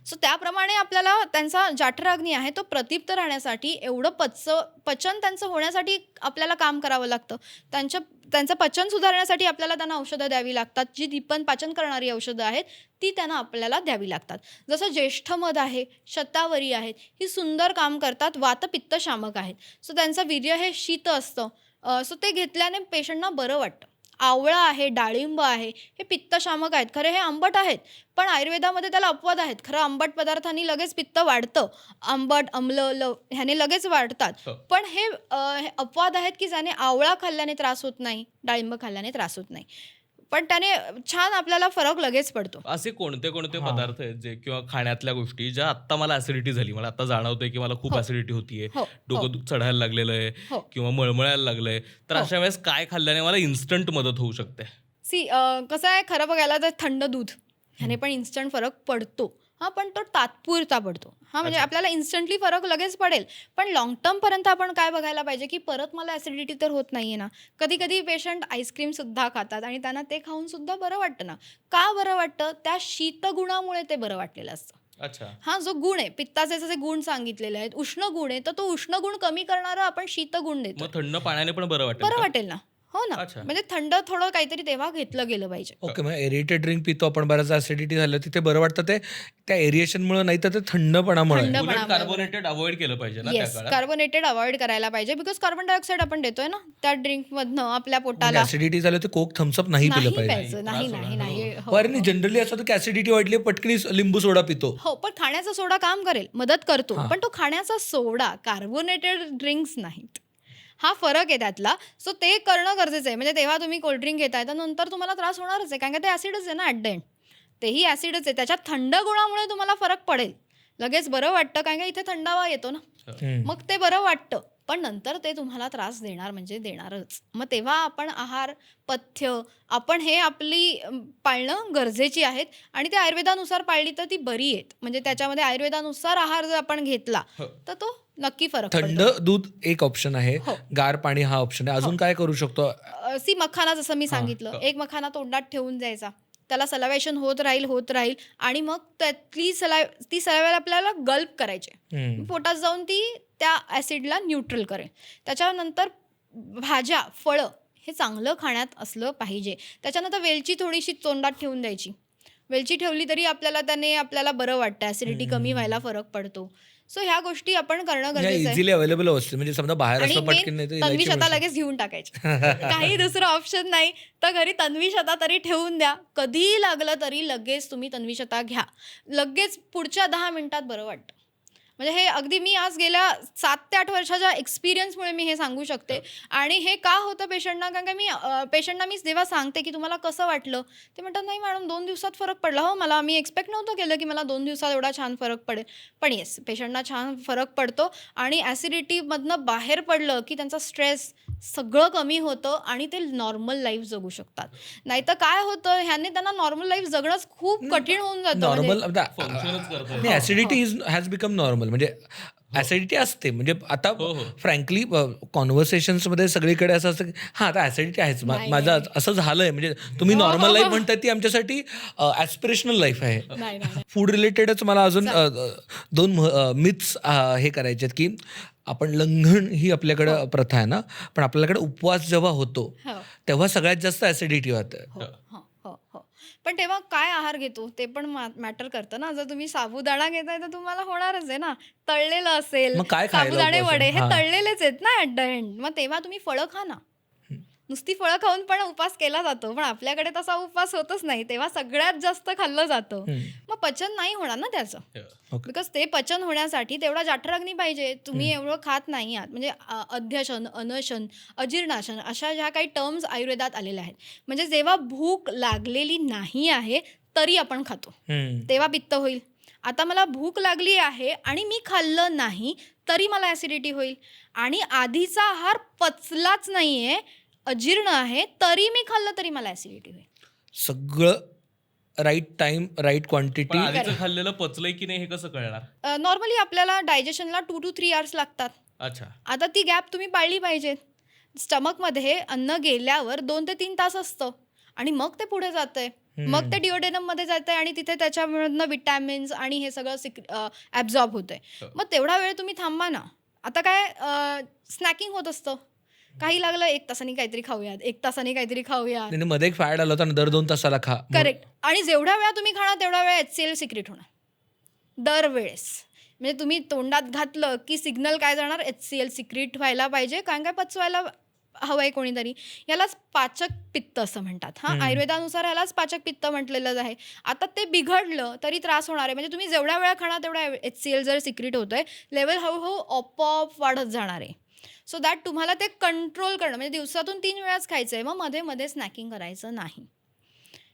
सो त्याप्रमाणे आपल्याला त्यांचा जठराग्नी आहे तो प्रदीप्त राहण्यासाठी, एवढं पचन त्यांचं होण्यासाठी आपल्याला काम करावं लागतं. त्यांचं पचन सुधारण्यासाठी आपल्याला त्यांना औषधं द्यावी लागतात. जी दीपन पाचन करणारी औषधं आहेत ती त्यांना आपल्याला द्यावी लागतात. जसं ज्येष्ठमध आहे, शतावरी आहेत, ही सुंदर काम करतात, वातपित्त शामक आहेत. सो त्यांचं वीर्य हे शीत असतं. सो ते घेतल्याने पेशंटना बरं वाटतं. आवळा आहे, डाळिंब आहे, हे पित्तशामक आहेत. खरे हे आंबट आहेत, पण आयुर्वेदामध्ये त्याला अपवाद आहेत. खरं आंबट पदार्थांनी लगेच पित्त वाढतं, आंबट, आम्ल, ह्याने लगेच वाढतात. पण हे अपवाद आहेत की ज्याने आवळा खाल्ल्याने त्रास होत नाही, डाळिंब खाल्ल्याने त्रास होत नाही, पण त्याने छान आपल्याला फरक लगेच पडतो. असे कोणते कोणते पदार्थ आहेत जे किंवा खाण्यातल्या गोष्टी ज्या आत्ता मला ऍसिडिटी झाली, मला आता जाणवतंय की मला खूप ऍसिडिटी होतीये, डोकं चढायला लागलेलं आहे किंवा मळमळायला लागलंय, तर अशा वेळेस काय खाल्ल्याने मला इन्स्टंट मदत होऊ शकते? कसं आहे, खरं बघायला तर थंड दूध ह्याने पण इन्स्टंट फरक पडतो. हा, पण तो तात्पुरता पडतो. हा, म्हणजे आपल्याला इन्स्टंटली फरक लगेच पडेल, पण लॉंग टर्म पर्यंत आपण काय बघायला पाहिजे की परत मला ऍसिडिटी तर होत नाहीये ना. कधी कधी पेशंट आईस्क्रीम सुद्धा खातात आणि त्यांना ते खाऊन सुद्धा बरं वाटतं ना. का बरं वाटतं? त्या शीतगुणामुळे ते बरं वाटलेलं असतं. अच्छा. हा, जो गुण आहे, पित्ताचे जसे गुण सांगितलेले आहेत, उष्ण गुण आहे, तर तो उष्ण गुण कमी करणारा आपण शीतगुण देतो. मग थंड पाण्याने पण बरं वाटेल ना. हो ना. म्हणजे थंड थोडं काहीतरी तेव्हा घेतलं गेलं पाहिजे. ओके, मग एरिएटेड ड्रिंक पितो आपण, बऱ्याच ऍसिडिटी झालं तिथे बरं वाटतं ते त्या एरिएशनमुळे, नाही तर ते थंडपणामुळे. कार्बोनेटेड अवॉइड केलं पाहिजे ना त्या काळात. कार्बोनेटेड अवॉइड करायला पाहिजे, बिकॉज कार्बन डायऑक्साईड आपण देतोय ना त्या ड्रिंक मधनं आपल्या पोटाला. ऍसिडिटी झालं तर कोक थम्सअप नाही पिलं पाहिजे. नाही. पण जनरली असं होतं की ऍसिडिटी वाढली पटकनी लिंबू सोडा पितो. हो, पण खाण्याचा सोडा काम करेल, मदत करतो, पण तो खाण्याचा सोडा, कार्बोनेटेड ड्रिंक्स नाहीत. हा फरक आहे त्यातला. सो ते करणं गरजेचं आहे. म्हणजे तेव्हा तुम्ही कोल्ड्रिंक घेताय तर नंतर तुम्हाला त्रास होणारच आहे, कारण का ते ऍसिडच आहे ना. ॲट द एंड तेही ऍसिडच आहे. त्याच्यात थंड गुणामुळे तुम्हाला फरक पडेल, लगेच बरं वाटतं, कारण का इथे थंडावा येतो ना, मग ते बरं वाटतं. पण नंतर ते तुम्हाला त्रास देणार म्हणजे देणारच. मग तेव्हा आपण आहार, पथ्य, आपण हे आपली पाळणं गरजेची आहेत आणि ते आयुर्वेदानुसार पाळली तर ती बरी आहेत. म्हणजे त्याच्यामध्ये आयुर्वेदानुसार आहार जर आपण घेतला तर तो नक्की फरक थंड दूध एक ऑप्शन आहे, गार पाणी हा ऑप्शन आहे. अजून काय करू शकतो? मखाना, जसं मी सांगितलं, एक मखाना तोंडात ठेवून द्यायचा, त्याला सलावेशन होत राहील आणि मग ती सलावेला आपल्याला गल्प करायचे, पोटात जाऊन ती त्या ऍसिडला न्यूट्रल करेल. त्याच्यानंतर भाज्या, फळं हे चांगलं खाण्यात असलं पाहिजे. त्याच्यानंतर वेलची थोडीशी तोंडात ठेवून द्यायची. वेलची ठेवली तरी आपल्याला बरं वाटतं, ऍसिडिटी कमी व्हायला फरक पडतो. सो ह्या गोष्टी आपण करणं गरजेचं आहे. इझिली अवेलेबल असते, म्हणजे समजा बाहेर असं पटकन नाही तर तन्वी शता लगेच घेऊन टाकायची. काही दुसरं ऑप्शन नाही तर घरी तन्वी शता तरी ठेवून द्या. कधी लागलं तरी लगेच तुम्ही तन्वी शता घ्या, लगेच पुढच्या 10 मिनिटात बरं वाटतं. म्हणजे हे अगदी मी आज गेल्या 7 ते 8 वर्षाच्या एक्सपिरियन्समुळे मी हे सांगू शकते. आणि हे का होतं पेशंटना, कारण का मी पेशंटना जेव्हा सांगते की तुम्हाला कसं वाटलं, ते म्हणतात नाही मॅडम 2 दिवसात फरक पडला. हो, मी एक्सपेक्ट नव्हतं केलं की मला 2 दिवसात एवढा छान फरक पडेल. पण येस, पेशंटना छान फरक पडतो आणि ॲसिडिटीमधनं बाहेर पडलं की त्यांचा स्ट्रेस सगळं कमी होतं आणि ते नॉर्मल लाईफ जगू शकतात. नाहीतर काय होतं, ह्याने त्यांना नॉर्मल लाईफ जगणंच खूप कठीण होऊन जातं. Normal acidity has become normal. म्हणजे ऍसिडिटी असते. म्हणजे आता हो. फ्रँकली कॉन्व्हर्सेशन्समध्ये सगळीकडे असं असतं की हां आता ऍसिडिटी आहेच, माझं असं झालंय. म्हणजे तुम्ही नॉर्मल लाईफ म्हणताय ती आमच्यासाठी ॲस्पिरेशनल लाईफ आहे. नाही नाही फूड रिलेटेडच मला अजून दोन मिथ्स हे करायचे आहेत की आपण लंघन ही आपल्याकडं प्रथा आहे ना, पण आपल्याकडे उपवास जेव्हा होतो हो. तेव्हा सगळ्यात जास्त ऍसिडिटी होते. हो हो हो हो पण तेव्हा काय आहार घेतो ते पण मॅटर करतं ना. जर तुम्ही साबुदाणा घेताय तर तुम्हाला होणारच आहे ना. तळलेलं असेल, मग काय खायला साबुदाणे उपवास? वडे हे हां. तळलेलेच आहेत ना ऍट द एंड. मग तेव्हा तुम्ही फळं खा ना. नुसती फळं खाऊन पण उपवास केला जातो, पण आपल्याकडे तसा उपवास होतच नाही. तेव्हा सगळ्यात जास्त खाल्लं जातं. मग पचन नाही होणार ना त्याचं. ओके. बिकॉज ते पचन होण्यासाठी तेवढा जाठराग्नी पाहिजे. तुम्ही एवढं खात नाही आहात. म्हणजे अध्यशन, अनशन, अजीर्णाशन अशा ज्या काही टर्म्स आयुर्वेदात आलेल्या आहेत. म्हणजे जेव्हा भूक लागलेली नाही आहे तरी आपण खातो, तेव्हा पित्त होईल. आता मला भूक लागली आहे आणि मी खाल्लं नाही तरी मला ॲसिडिटी होईल. आणि आधीचा आहार पचलाच नाहीये, अजीर्ण आहे, तरी मी खाल्लं तरी मला ॲसिडिटी होईल. सगळं राईट टाइम, राईट क्वांटिटी. पण आधीचं खाल्लेलं पचलंय की नाही हे कसं कळणार? नॉर्मली आपल्याला डायजेशनला 2 to 3 hours लागतात. अच्छा. आता ती गॅप तुम्ही पाळली पाहिजे. स्टमकमध्ये अन्न गेल्यावर 2 ते 3 तास असतं आणि मग ते पुढे जातंय. मग ते डिओडेनममध्ये जातंय आणि तिथे त्याच्यामधनं विटॅमिन्स आणि हे सगळं ॲब्झॉर्ब होतंय. मग तेवढा वेळ तुम्ही थांबा ना. आता काय स्नॅकिंग होत असतं. काही लागलं 1 तासाने काहीतरी खाऊयात, 1 तासाने काहीतरी खाऊयात. आणि मध्ये एक फॅड आलं होतं आणि दर 2 तासाला खा. करेक्ट. आणि जेवढ्या वेळा तुम्ही खाणार तेवढ्या वेळा HCl सिक्रेट होणार दरवेळेस. म्हणजे तुम्ही तोंडात घातलं की सिग्नल काय जाणार, HCl सिक्रेट व्हायला पाहिजे, कारण काय पचवायला हवंय कोणीतरी. यालाच पाचक पित्त असं म्हणतात. हां, आयुर्वेदानुसार यालाच पाचक पित्त म्हटलेलं आहे. आता ते बिघडलं तरी त्रास होणार आहे. म्हणजे तुम्ही जेवढ्या वेळा खाणार तेवढ्या HCl जर सिक्रेट होतंय, लेवल हळूहळू आपोआप वाढत जाणार आहे. सो दॅट तुम्हाला ते कंट्रोल करणं, म्हणजे दिवसातून 3 वेळाच खायचं आहे, मग मध्ये मध्ये स्नॅकिंग करायचं नाही.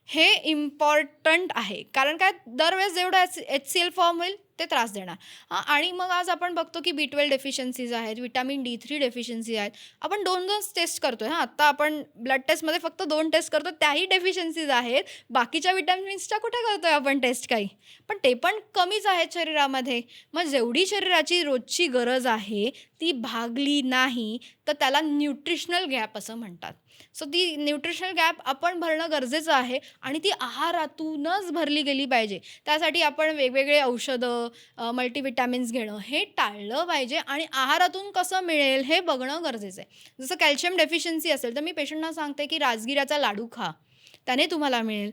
हे इम्पॉर्टंट आहे. कारण काय दरवेळेस जेवढं HCl फॉर्म होईल ते त्रास देणार. आणि मग आज आपण बघतो की B12 डेफिशियन्सीज आहेत, विटॅमिन D3 डेफिशियन्सी आहेत. आपण 2 टेस्ट करतोय. आत्ता आपण ब्लड टेस्टमध्ये फक्त 2 टेस्ट करतो, त्याही डेफिशियन्सीज आहेत. बाकीच्या विटॅमिन्सच्या कुठे करतोय आपण टेस्ट काही, पण ते पण कमीच आहेत शरीरामध्ये. मग जेवढी शरीराची रोजची गरज आहे ती भागली नाही तर त्याला न्यूट्रिशनल गॅप असं म्हणतात. सो ती न्यूट्रिशनल गॅप आपण भरणं गरजेचं आहे आणि ती आहारातूनच भरली गेली पाहिजे. त्यासाठी आपण वेगवेगळे औषधं, मल्टीविटॅमिन्स घेणं हे टाळलं पाहिजे आणि आहारातून कसं मिळेल हे बघणं गरजेचं आहे. जसं कॅल्शियम डेफिशियन्सी असेल तर मी पेशंटना सांगते की राजगिराचा लाडू खा, त्याने तुम्हाला मिळेल.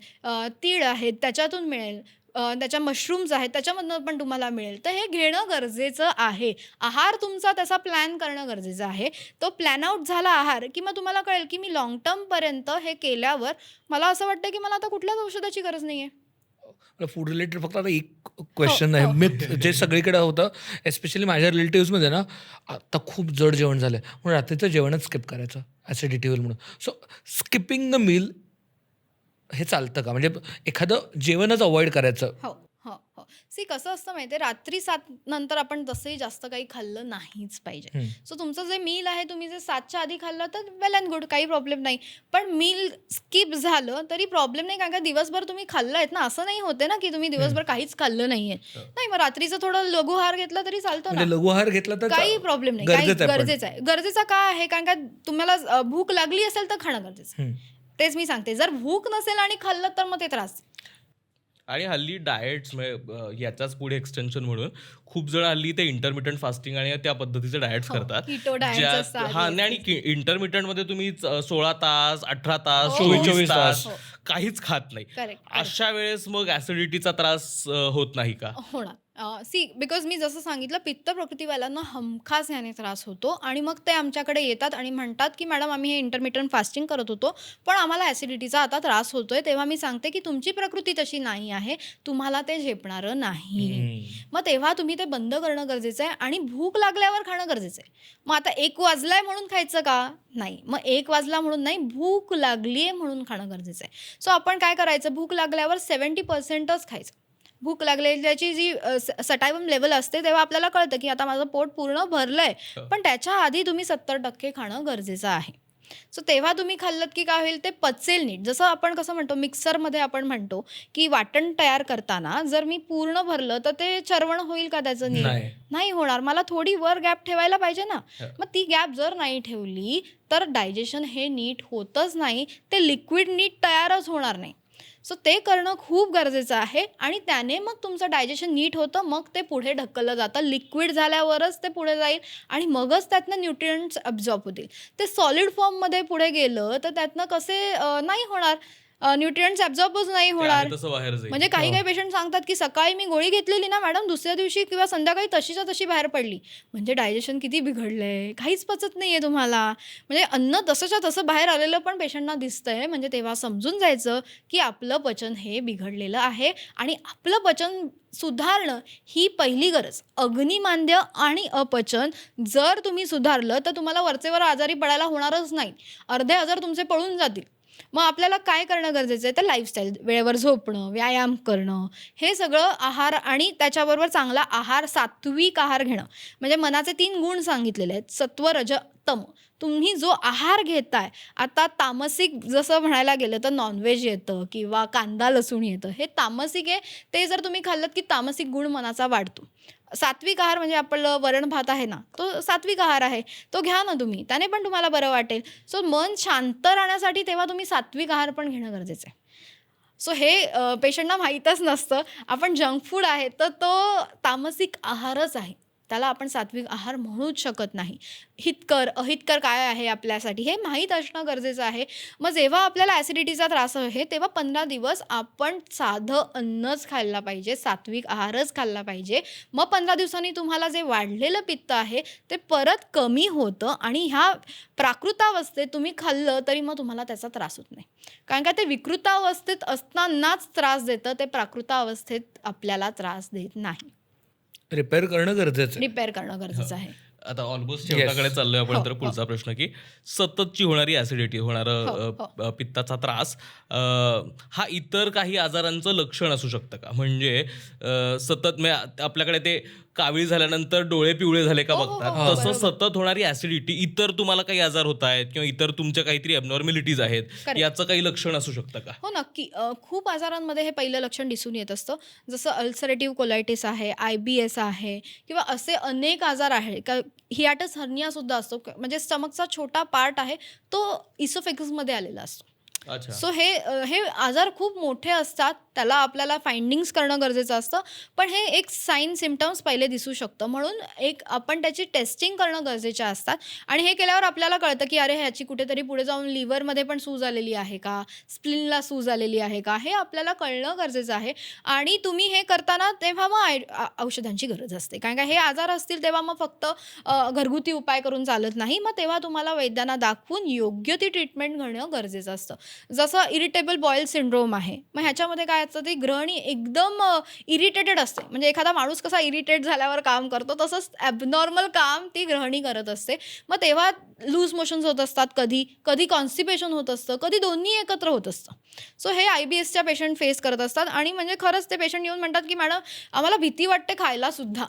तीळ आहेत त्याच्यातून मिळेल, त्याच्या मशरूम्स आहेत त्याच्यामधनं पण तुम्हाला मिळेल. तर हे घेणं गरजेचं आहे. आहार तुमचा तसा प्लॅन करणं गरजेचं आहे. तो प्लॅन आउट झाला आहार की मग तुम्हाला कळेल की मी लाँग टर्मपर्यंत हे केल्यावर मला असं वाटतं की मला आता कुठल्याच औषधाची गरज नाही आहे. फूड रिलेटेड फक्त आता एक क्वेश्चन आहे, मिथ जे सगळीकडे होतं, एस्पेशली माझ्या रिलेटिव्समध्ये ना, आता खूप जड जेवण झालं म्हणून रात्रीचं जेवणच स्किप करायचं ॲसिडिटी होईल म्हणून. सो स्किपिंग द मील हे चालतं का? म्हणजे एखादं जेवणच अवॉइड करायचं? हो हो हो. सी कसं असतं माहिती आहे, रात्री 7 नंतर आपण तसंही जास्त काही खाल्लं नाहीच पाहिजे. सो तुमचं जे मील आहे तुम्ही जे 7च्या आधी खाल्लं तर वेल अँड गुड, काही प्रॉब्लेम नाही. पण मील स्किप झालं तरी प्रॉब्लेम नाही, कारण का दिवसभर तुम्ही खाल्लं आहेत ना. असं नाही होते ना की तुम्ही दिवसभर काहीच खाल्लं नाहीये. नाही, मग रात्रीचं थोडं लघुहार घेतला तरी चालतो ना. म्हणजे लघुहार घेतला तर काही प्रॉब्लेम नाही. काही गरजेचं आहे. गरजेचा का आहे, कारण का तुम्हाला भूक लागली असेल तर खाणं गरजेचं आहे. तेच मी सांगते. जर भूक नसेल आणि खाल्लं तर मग ते त्रास. आणि हल्ली डाएट्स याच्याच पुढे एक्सटेन्शन म्हणून खूप जण हल्ली ते इंटरमिटंट फास्टिंग आणि त्या पद्धतीचे डाएट्स करतात. कीटो डाएट्स आणि इंटरमिटंट मध्ये तुम्ही 16 तास, 18 तास, 24 तास काहीच खात नाही. करेक्ट. अशा वेळेस मग ऍसिडिटीचा त्रास होत नाही का? होणार. सी बिकॉज मी जसं सांगितलं, पित्त प्रकृतीवाल्यांना हमखास याने त्रास होतो आणि मग ते आमच्याकडे येतात आणि म्हणतात की मॅडम आम्ही हे इंटरमिटंट फास्टिंग करत होतो पण आम्हाला ॲसिडिटीचा आता त्रास होतोय. तेव्हा मी सांगते की तुमची प्रकृती तशी नाही आहे, तुम्हाला ते झेपणारं नाही. मग तेव्हा तुम्ही ते बंद करणं गरजेचं आहे आणि भूक लागल्यावर खाणं गरजेचं आहे. मग आता 1 वाजलाय म्हणून खायचं का? नाही. मग 1 वाजला म्हणून नाही, भूक लागली आहे म्हणून खाणं गरजेचं आहे. सो आपण काय करायचं, भूक लागल्यावर 70%च खायचं. भूक लागलेल्याची जी सटायवम लेवल असते तेव्हा आपल्याला कळतं की आता माझं पोट पूर्ण भरलंय, पण त्याच्या आधी तुम्ही 70% खाणं गरजेचं आहे. सो तेव्हा तुम्ही खाल्लं की काय होईल, ते पचेल नीट. जसं आपण कसं म्हणतो मिक्सरमध्ये आपण म्हणतो की वाटण तयार करताना जर मी पूर्ण भरलं तर ते चरवण होईल का त्याचं नीट? नाही. नाही होणार. मला थोडी वर गॅप ठेवायला पाहिजे ना. मग ती गॅप जर नाही ठेवली तर डायजेशन हे नीट होतच नाही, ते लिक्विड नीट तयारच होणार नाही. सो ते करणं खूप गरजेचं आहे आणि त्याने मग तुमचं डायजेशन नीट होतं, मग ते पुढे ढकललं जातं. लिक्विड झाल्यावरच ते पुढे जाईल आणि मगच त्यातनं न्यूट्रिएंट्स ॲब्झॉर्ब होतील. ते सॉलिड फॉर्ममध्ये पुढे गेलं तर त्यातनं कसे नाही होणार, न्यूट्रिएंट्स ॲब्झॉर्बच नाही होणार. तसं बाहेर जाईल. म्हणजे काही पेशंट सांगतात की सकाळी मी गोळी घेतलेली ना मॅडम, दुसऱ्या दिवशी किंवा संध्याकाळी तशीच्या तशी बाहेर पडली. म्हणजे डायजेशन किती बिघडलंय, काहीच पचत नाहीये तुम्हाला. म्हणजे अन्न तसंच्या तसं बाहेर आलेलं पण पेशंटना दिसतंय. म्हणजे तेव्हा समजून जायचं की आपलं पचन हे बिघडलेलं आहे आणि आपलं पचन सुधारणं ही पहिली गरज. अग्निमांद्य आणि अपचन जर तुम्ही सुधारलं तर तुम्हाला वरचेवर आजारी पडायला होणारच नाही. अर्धे आजार तुमचे पळून जातील. मग आपल्याला काय करणं गरजेचं आहे, तर लाईफस्टाईल, वेळेवर झोपणं, व्यायाम करणं, हे सगळं आहार आणि त्याच्याबरोबर चांगला आहार, सात्विक आहार घेणं. म्हणजे मनाचे 3 गुण सांगितलेले आहेत, सत्व, रज, तम. तुम्ही जो आहार घेताय, आता तामसिक जसं म्हणायला गेलं तर नॉनव्हेज येतं किंवा कांदा लसूण येतं, हे तामसिक आहे. ते जर तुम्ही खाल्लं की तामसिक गुण मनाचा वाढतो. सात्विक आहार म्हणजे आपलं वरण भात आहे ना, तो सात्विक आहार आहे, तो घ्या ना तुम्ही, त्याने पण तुम्हाला बरं वाटेल. सो मन शांत राहण्यासाठी तेव्हा तुम्ही सात्विक आहार पण घेणं गरजेचं आहे. सो हे पेशंटना माहीतच नसतं. आपण जंक फूड आहे तर तो तामसिक आहारच आहे, त्याला आपण सात्विक आहार म्हणूच शकत नाही. हितकर अहितकर काय आहे आपल्यासाठी हे माहीत असणं गरजेचं आहे. मग जेव्हा आपल्याला ॲसिडिटीचा त्रास आहे तेव्हा 15 दिवस आपण साधं अन्नच खाल्ला पाहिजे, सात्विक आहारच खाल्ला पाहिजे. मग 15 दिवसांनी तुम्हाला जे वाढलेलं पित्त आहे ते परत कमी होतं आणि ह्या प्राकृतावस्थेत तुम्ही खाल्लं तरी मग तुम्हाला त्याचा त्रास होत नाही. कारण का ते विकृतावस्थेत असतानाच त्रास देतं, ते प्राकृतावस्थेत आपल्याला त्रास देत नाही. रिपेअर करणं गरजेचं आहे. रिपेअर करणं गरजेचं आहे. आता ऑलमोस्ट शेवटाकडे चाललोय आपण. तर पुढचा प्रश्न की सततची होणारी ऍसिडिटी, होणारं पित्ताचा त्रास, हा इतर काही आजारांचं लक्षण असू शकतं का? म्हणजे सतत आपल्याकडे ते कावीळ झाल्यानंतर डोळे पिवळे झाले का बघतात, तसं सतत होणारी ऍसिडिटी इतर तुम्हाला काही आजार होत आहेत किंवा इतर तुमच्या काहीतरी अबनॉर्मॅलिटीज आहेत, याचं काही लक्षण असू शकतं का? हो, नक्की. खूप आजारांमध्ये हे पहिलं लक्षण दिसून येत असतं. जसं अल्सरेटिव्ह कोलायटिस आहे, IBS आहे किंवा असे अनेक आजार आहे का. हियाटस हर्निया सुद्धा असतो, म्हणजे स्टमकचा छोटा पार्ट आहे तो इसोफेगसमध्ये आलेला असतो. अच्छा. सो हे आजार खूप मोठे असतात, त्याला आपल्याला फाइंडिंग्स करणं गरजेचं असतं. पण हे एक साईन सिम्पटम्स पहिले दिसू शकतं, म्हणून आपण त्याची टेस्टिंग करणं गरजेच्या असतात. आणि हे केल्यावर आपल्याला कळतं की अरे ह्याची कुठेतरी पुढे जाऊन लिव्हरमध्ये पण सूज आलेली आहे का, स्प्लिनला सूज आलेली आहे का, हे आपल्याला कळणं गरजेचं आहे. आणि तुम्ही हे करताना तेव्हा मग औषधांची गरज असते. कारण का हे आजार असतील तेव्हा मग फक्त घरगुती उपाय करून चालत नाही. मग तेव्हा तुम्हाला वैद्यांना दाखवून योग्य ती ट्रीटमेंट घेणं गरजेचं असतं. जसं इरिटेबल बॉईल सिंड्रोम आहे, मग ह्याच्यामध्ये काय असतं, ती गृहिणी एकदम इरिटेटेड असते. म्हणजे एखादा माणूस कसा इरिटेट झाल्यावर काम करतो तसंच ॲबनॉर्मल काम ती गृहिणी करत असते. मग तेव्हा लूज मोशन्स होत असतात, कधी कॉन्स्टिपेशन होत असतं, कधी दोन्ही एकत्र होत असतं. सो हे IBSच्या पेशंट फेस करत असतात. आणि म्हणजे खरंच ते पेशंट येऊन म्हणतात की मॅडम आम्हाला भीती वाटते खायला सुद्धा.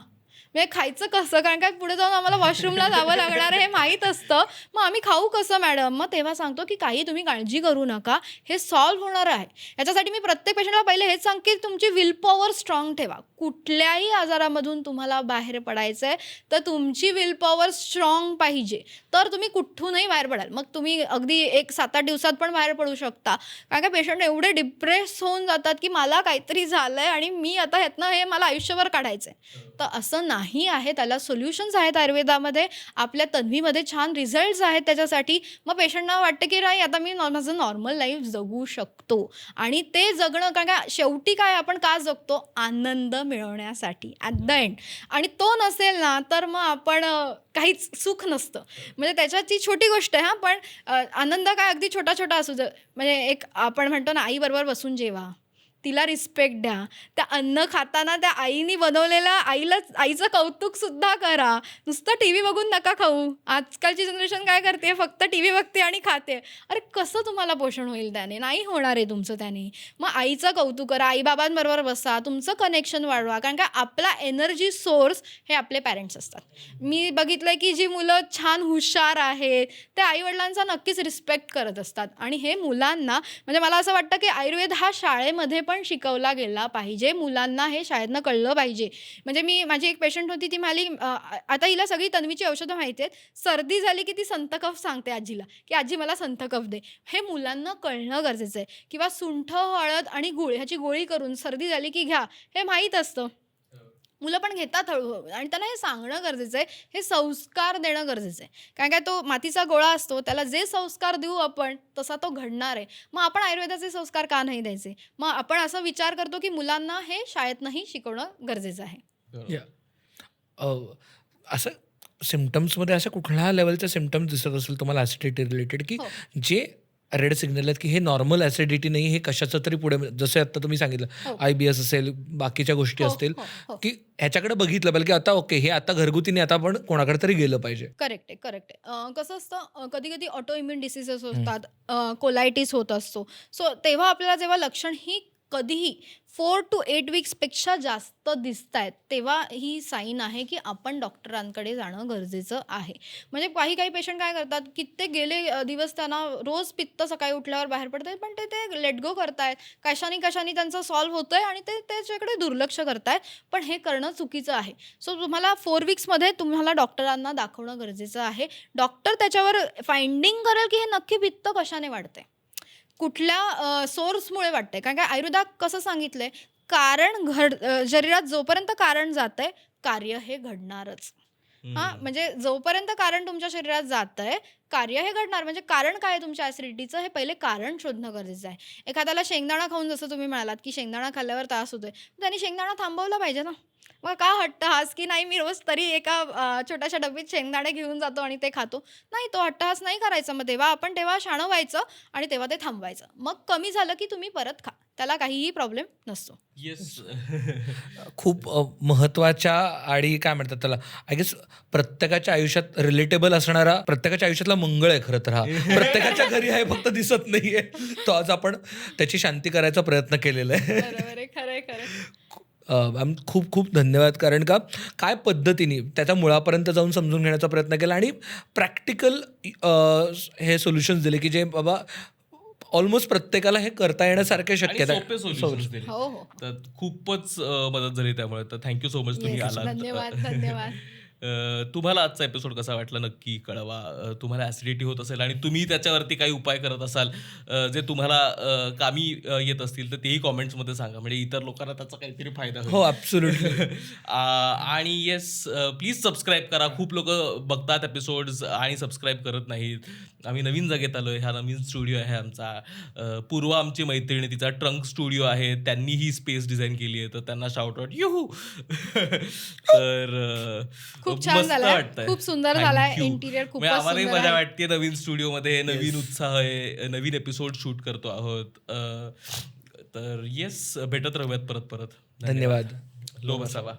म्हणजे खायचं कसं, कारण काय पुढे जाऊन आम्हाला वॉशरूमला जावं लागणार हे माहीत असतं, मग आम्ही खाऊ कसं मॅडम. मग तेव्हा सांगतो की काही तुम्ही काळजी करू नका, हे सॉल्व्ह होणार आहे. याच्यासाठी मी प्रत्येक पेशंटला पहिले हेच सांगते की तुमची विल पॉवर स्ट्रॉंग ठेवा. कुठल्याही आजारामधून तुम्हाला बाहेर पडायचं आहे तर तुमची विल पॉवर स्ट्रॉंग पाहिजे, तर तुम्ही कुठूनही बाहेर पडाल. मग तुम्ही अगदी 7-8 दिवसात पण बाहेर पडू शकता. कारण का पेशंट एवढे डिप्रेस होऊन जातात की मला काहीतरी झालं आहे आणि मी आता ह्यातनं हे मला आयुष्यभर काढायचं आहे. तर असं नाही आहे, त्याला सोल्युशन्स आहेत आयुर्वेदामध्ये, आपल्या तन्वीमध्ये छान रिझल्ट्स आहेत त्याच्यासाठी. मग पेशंटना वाटतं की नाही आता मी माझं नॉर्मल लाईफ जगू शकतो. आणि ते जगणं, कारण का शेवटी काय आपण का जगतो, आनंद मिळवण्यासाठी ॲट द एंड. आणि तो नसेल ना तर मग आपण काहीच सुख नसतं. म्हणजे त्याच्यात ती छोटी गोष्ट आहे पण आनंद काय अगदी छोटा छोटा असू दे. म्हणजे एक आपण म्हणतो ना, आईबरोबर बसून जेवा, तिला रिस्पेक्ट द्या. त्या अन्न खाताना त्या आईनी बनवलेल्या आईचं कौतुक सुद्धा करा. नुसतं टीव्ही बघून नका खाऊ. आजकालची जनरेशन काय करते, फक्त टीव्ही बघते आणि खाते. अरे कसं तुम्हाला पोषण होईल त्याने? नाही होणार आहे तुमचं त्याने. मग आईचं कौतुक करा, आई बाबांबरोबर बसा, तुमचं कनेक्शन वाढवा. कारण का आपला एनर्जी सोर्स हे आपले पॅरेंट्स असतात. मी बघितलंय की जी मुलं छान हुशार आहेत ते आईवडिलांचा नक्कीच रिस्पेक्ट करत असतात. आणि हे मुलांना, म्हणजे मला असं वाटतं की आयुर्वेद हा शाळेमध्ये पण शिकवला गेला पाहिजे. मुलांना हे शाळेतनं कळलं पाहिजे. म्हणजे माझी एक पेशंट होती, ती म्हणाली आता हिला सगळी तन्वीची औषधं माहिती आहेत, सर्दी झाली की ती संथ कफ सांगते आजीला की आजी मला संथ कफ दे. हे मुलांना कळणं गरजेचं आहे. किंवा सुंठ, हळद आणि गूळ ह्याची गोळी करून सर्दी झाली की घ्या, हे माहीत असतं. मुलं पण घेतात हळूहळू आणि त्यांना हे सांगणं गरजेचं आहे. हे संस्कार देणं गरजेचं आहे. कारण काय, तो मातीचा गोळा असतो, त्याला जे संस्कार देऊ आपण तसा तो घडणार आहे. मग आपण आयुर्वेदाचे संस्कार का नाही द्यायचे? मग आपण असा विचार करतो की मुलांना हे शाळेतनंही शिकवणं गरजेचं आहे. असं सिम्टम्समध्ये अशा कुठल्या लेवलचे सिम्टम्स दिसत असेल तुम्हाला ॲसिडिटी रिलेटेड की जे रेड सिग्नल आहेत की हे नॉर्मल ॲसिडिटी नाही, हे कशाचं तरी पुढे, जसं आता तुम्ही सांगितलं IBS असेल, बाकीच्या गोष्टी असतील, की ह्याच्याकडे बघितलं पाहिजे की आता ओके, हे आता घरगुतीने आता आपण कोणाकडे तरी गेलं पाहिजे. करेक्ट आहे. कसं असतं, कधी कधी ऑटो इम्युन डिसीजेस होतात, कोलायटिस होत असतो. सो तेव्हा आपल्याला जेव्हा लक्षण ही कधीही 4 to 8 वीक्सपेक्षा जास्त दिसत आहेत, तेव्हा ही साईन आहे की आपण डॉक्टरांकडे जाणं गरजेचं आहे. म्हणजे काही पेशंट काय करतात, कित्येक गेले दिवस त्यांना रोज पित्त सकाळी उठल्यावर बाहेर पडते, पण ते लेट गो करतायत, कशाने त्यांचं सॉल्व्ह होतंय आणि ते त्याच्याकडे दुर्लक्ष करतायत. पण हे करणं चुकीचं आहे. सो तुम्हाला 4 वीक्समध्ये तुम्हाला डॉक्टरांना दाखवणं गरजेचं आहे. डॉक्टर त्याच्यावर फाइंडिंग करेल की हे नक्की पित्त कशाने वाढते, कुठल्या सोर्समुळे वाटतंय. कारण काय, आयुर्वेदात कसं सांगितलंय, शरीरात जोपर्यंत कारण जातंय, कार्य हे घडणारच. म्हणजे जोपर्यंत कारण तुमच्या शरीरात जातंय, कार्य हे घडणार. म्हणजे कारण काय आहे तुमच्या ॲसिडिटीचं, हे पहिले कारण शोधणं गरजेचं आहे. एखाद्याला शेंगदाणा खाऊन, जसं तुम्ही म्हणालात की शेंगदाणा खाल्ल्यावर त्रास होतोय, त्यांनी शेंगदाणा थांबवला पाहिजे ना. मग का हट्टहास की नाही मी रोज तरी एका छोट्याशा डब्बीत शेंगदाणे घेऊन जातो आणि ते खातो, नाही, तो हट्टहास नाही करायचा. मग तेव्हा शाणं व्हायचं आणि तेव्हा ते थांबवायचं. मग कमी झालं की तुम्ही परत खा, त्याला काहीही प्रॉब्लेम नसतो. येस. खूप महत्त्वाच्या आणि काय म्हणतात त्याला, आय गेस प्रत्येकाच्या आयुष्यात रिलेटेबल असणारा, प्रत्येकाच्या आयुष्यातला मंगळ आहे खरं तर हा. प्रत्येकाच्या घरी आहे, फक्त दिसत नाहीये. तो आज आपण त्याची शांती करायचा प्रयत्न केलेला आहे. बरोबर आहे, खरंय. खूप खूप धन्यवाद. कारण का काय पद्धतीने त्याच्या मुळापर्यंत जाऊन समजून घेण्याचा प्रयत्न केला आणि प्रॅक्टिकल हे सोल्युशन्स दिले की जे बाबा ऑलमोस्ट प्रत्येकाला हे करता येण्यासारखे शक्यता आहे. सोपे सोल्युशन्स दिले. तर खूपच मदत झाली त्यामुळे. तर थँक्यू सो मच तुम्ही आलात. धन्यवाद. तुम्हाला आजचा एपिसोड कसा वाटला नक्की कळवा. तुम्हाला ॲसिडिटी होत असेल आणि तुम्ही त्याच्यावरती काही उपाय करत असाल जे तुम्हाला कामी येत असतील, तर तेही कॉमेंट्समध्ये सांगा, म्हणजे इतर लोकांना त्याचा काहीतरी फायदा होईल. हो, ॲब्सोल्युटली. आणि येस, प्लीज सबस्क्राईब करा. खूप लोक बघतात एपिसोड्स आणि सबस्क्राईब करत नाहीत. आम्ही नवीन जागेत आलो आहे, हा नवीन स्टुडिओ आहे आमचा. पूर्वा आमची मैत्रिणी, तिचा ट्रंक स्टुडिओ आहे, त्यांनी ही स्पेस डिझाईन केली आहे, तर त्यांना शाउट आउट. युहू. तर खूप छान झालाय, खूप सुंदर झालाय इंटिरियर, खूप आम्हालाही मजा वाटते नवीन स्टुडिओमध्ये, नवीन उत्साह आहे, नवीन एपिसोड शूट करतो आहोत. तर येस, भेटत राहूयात परत. धन्यवाद. लो बसावा.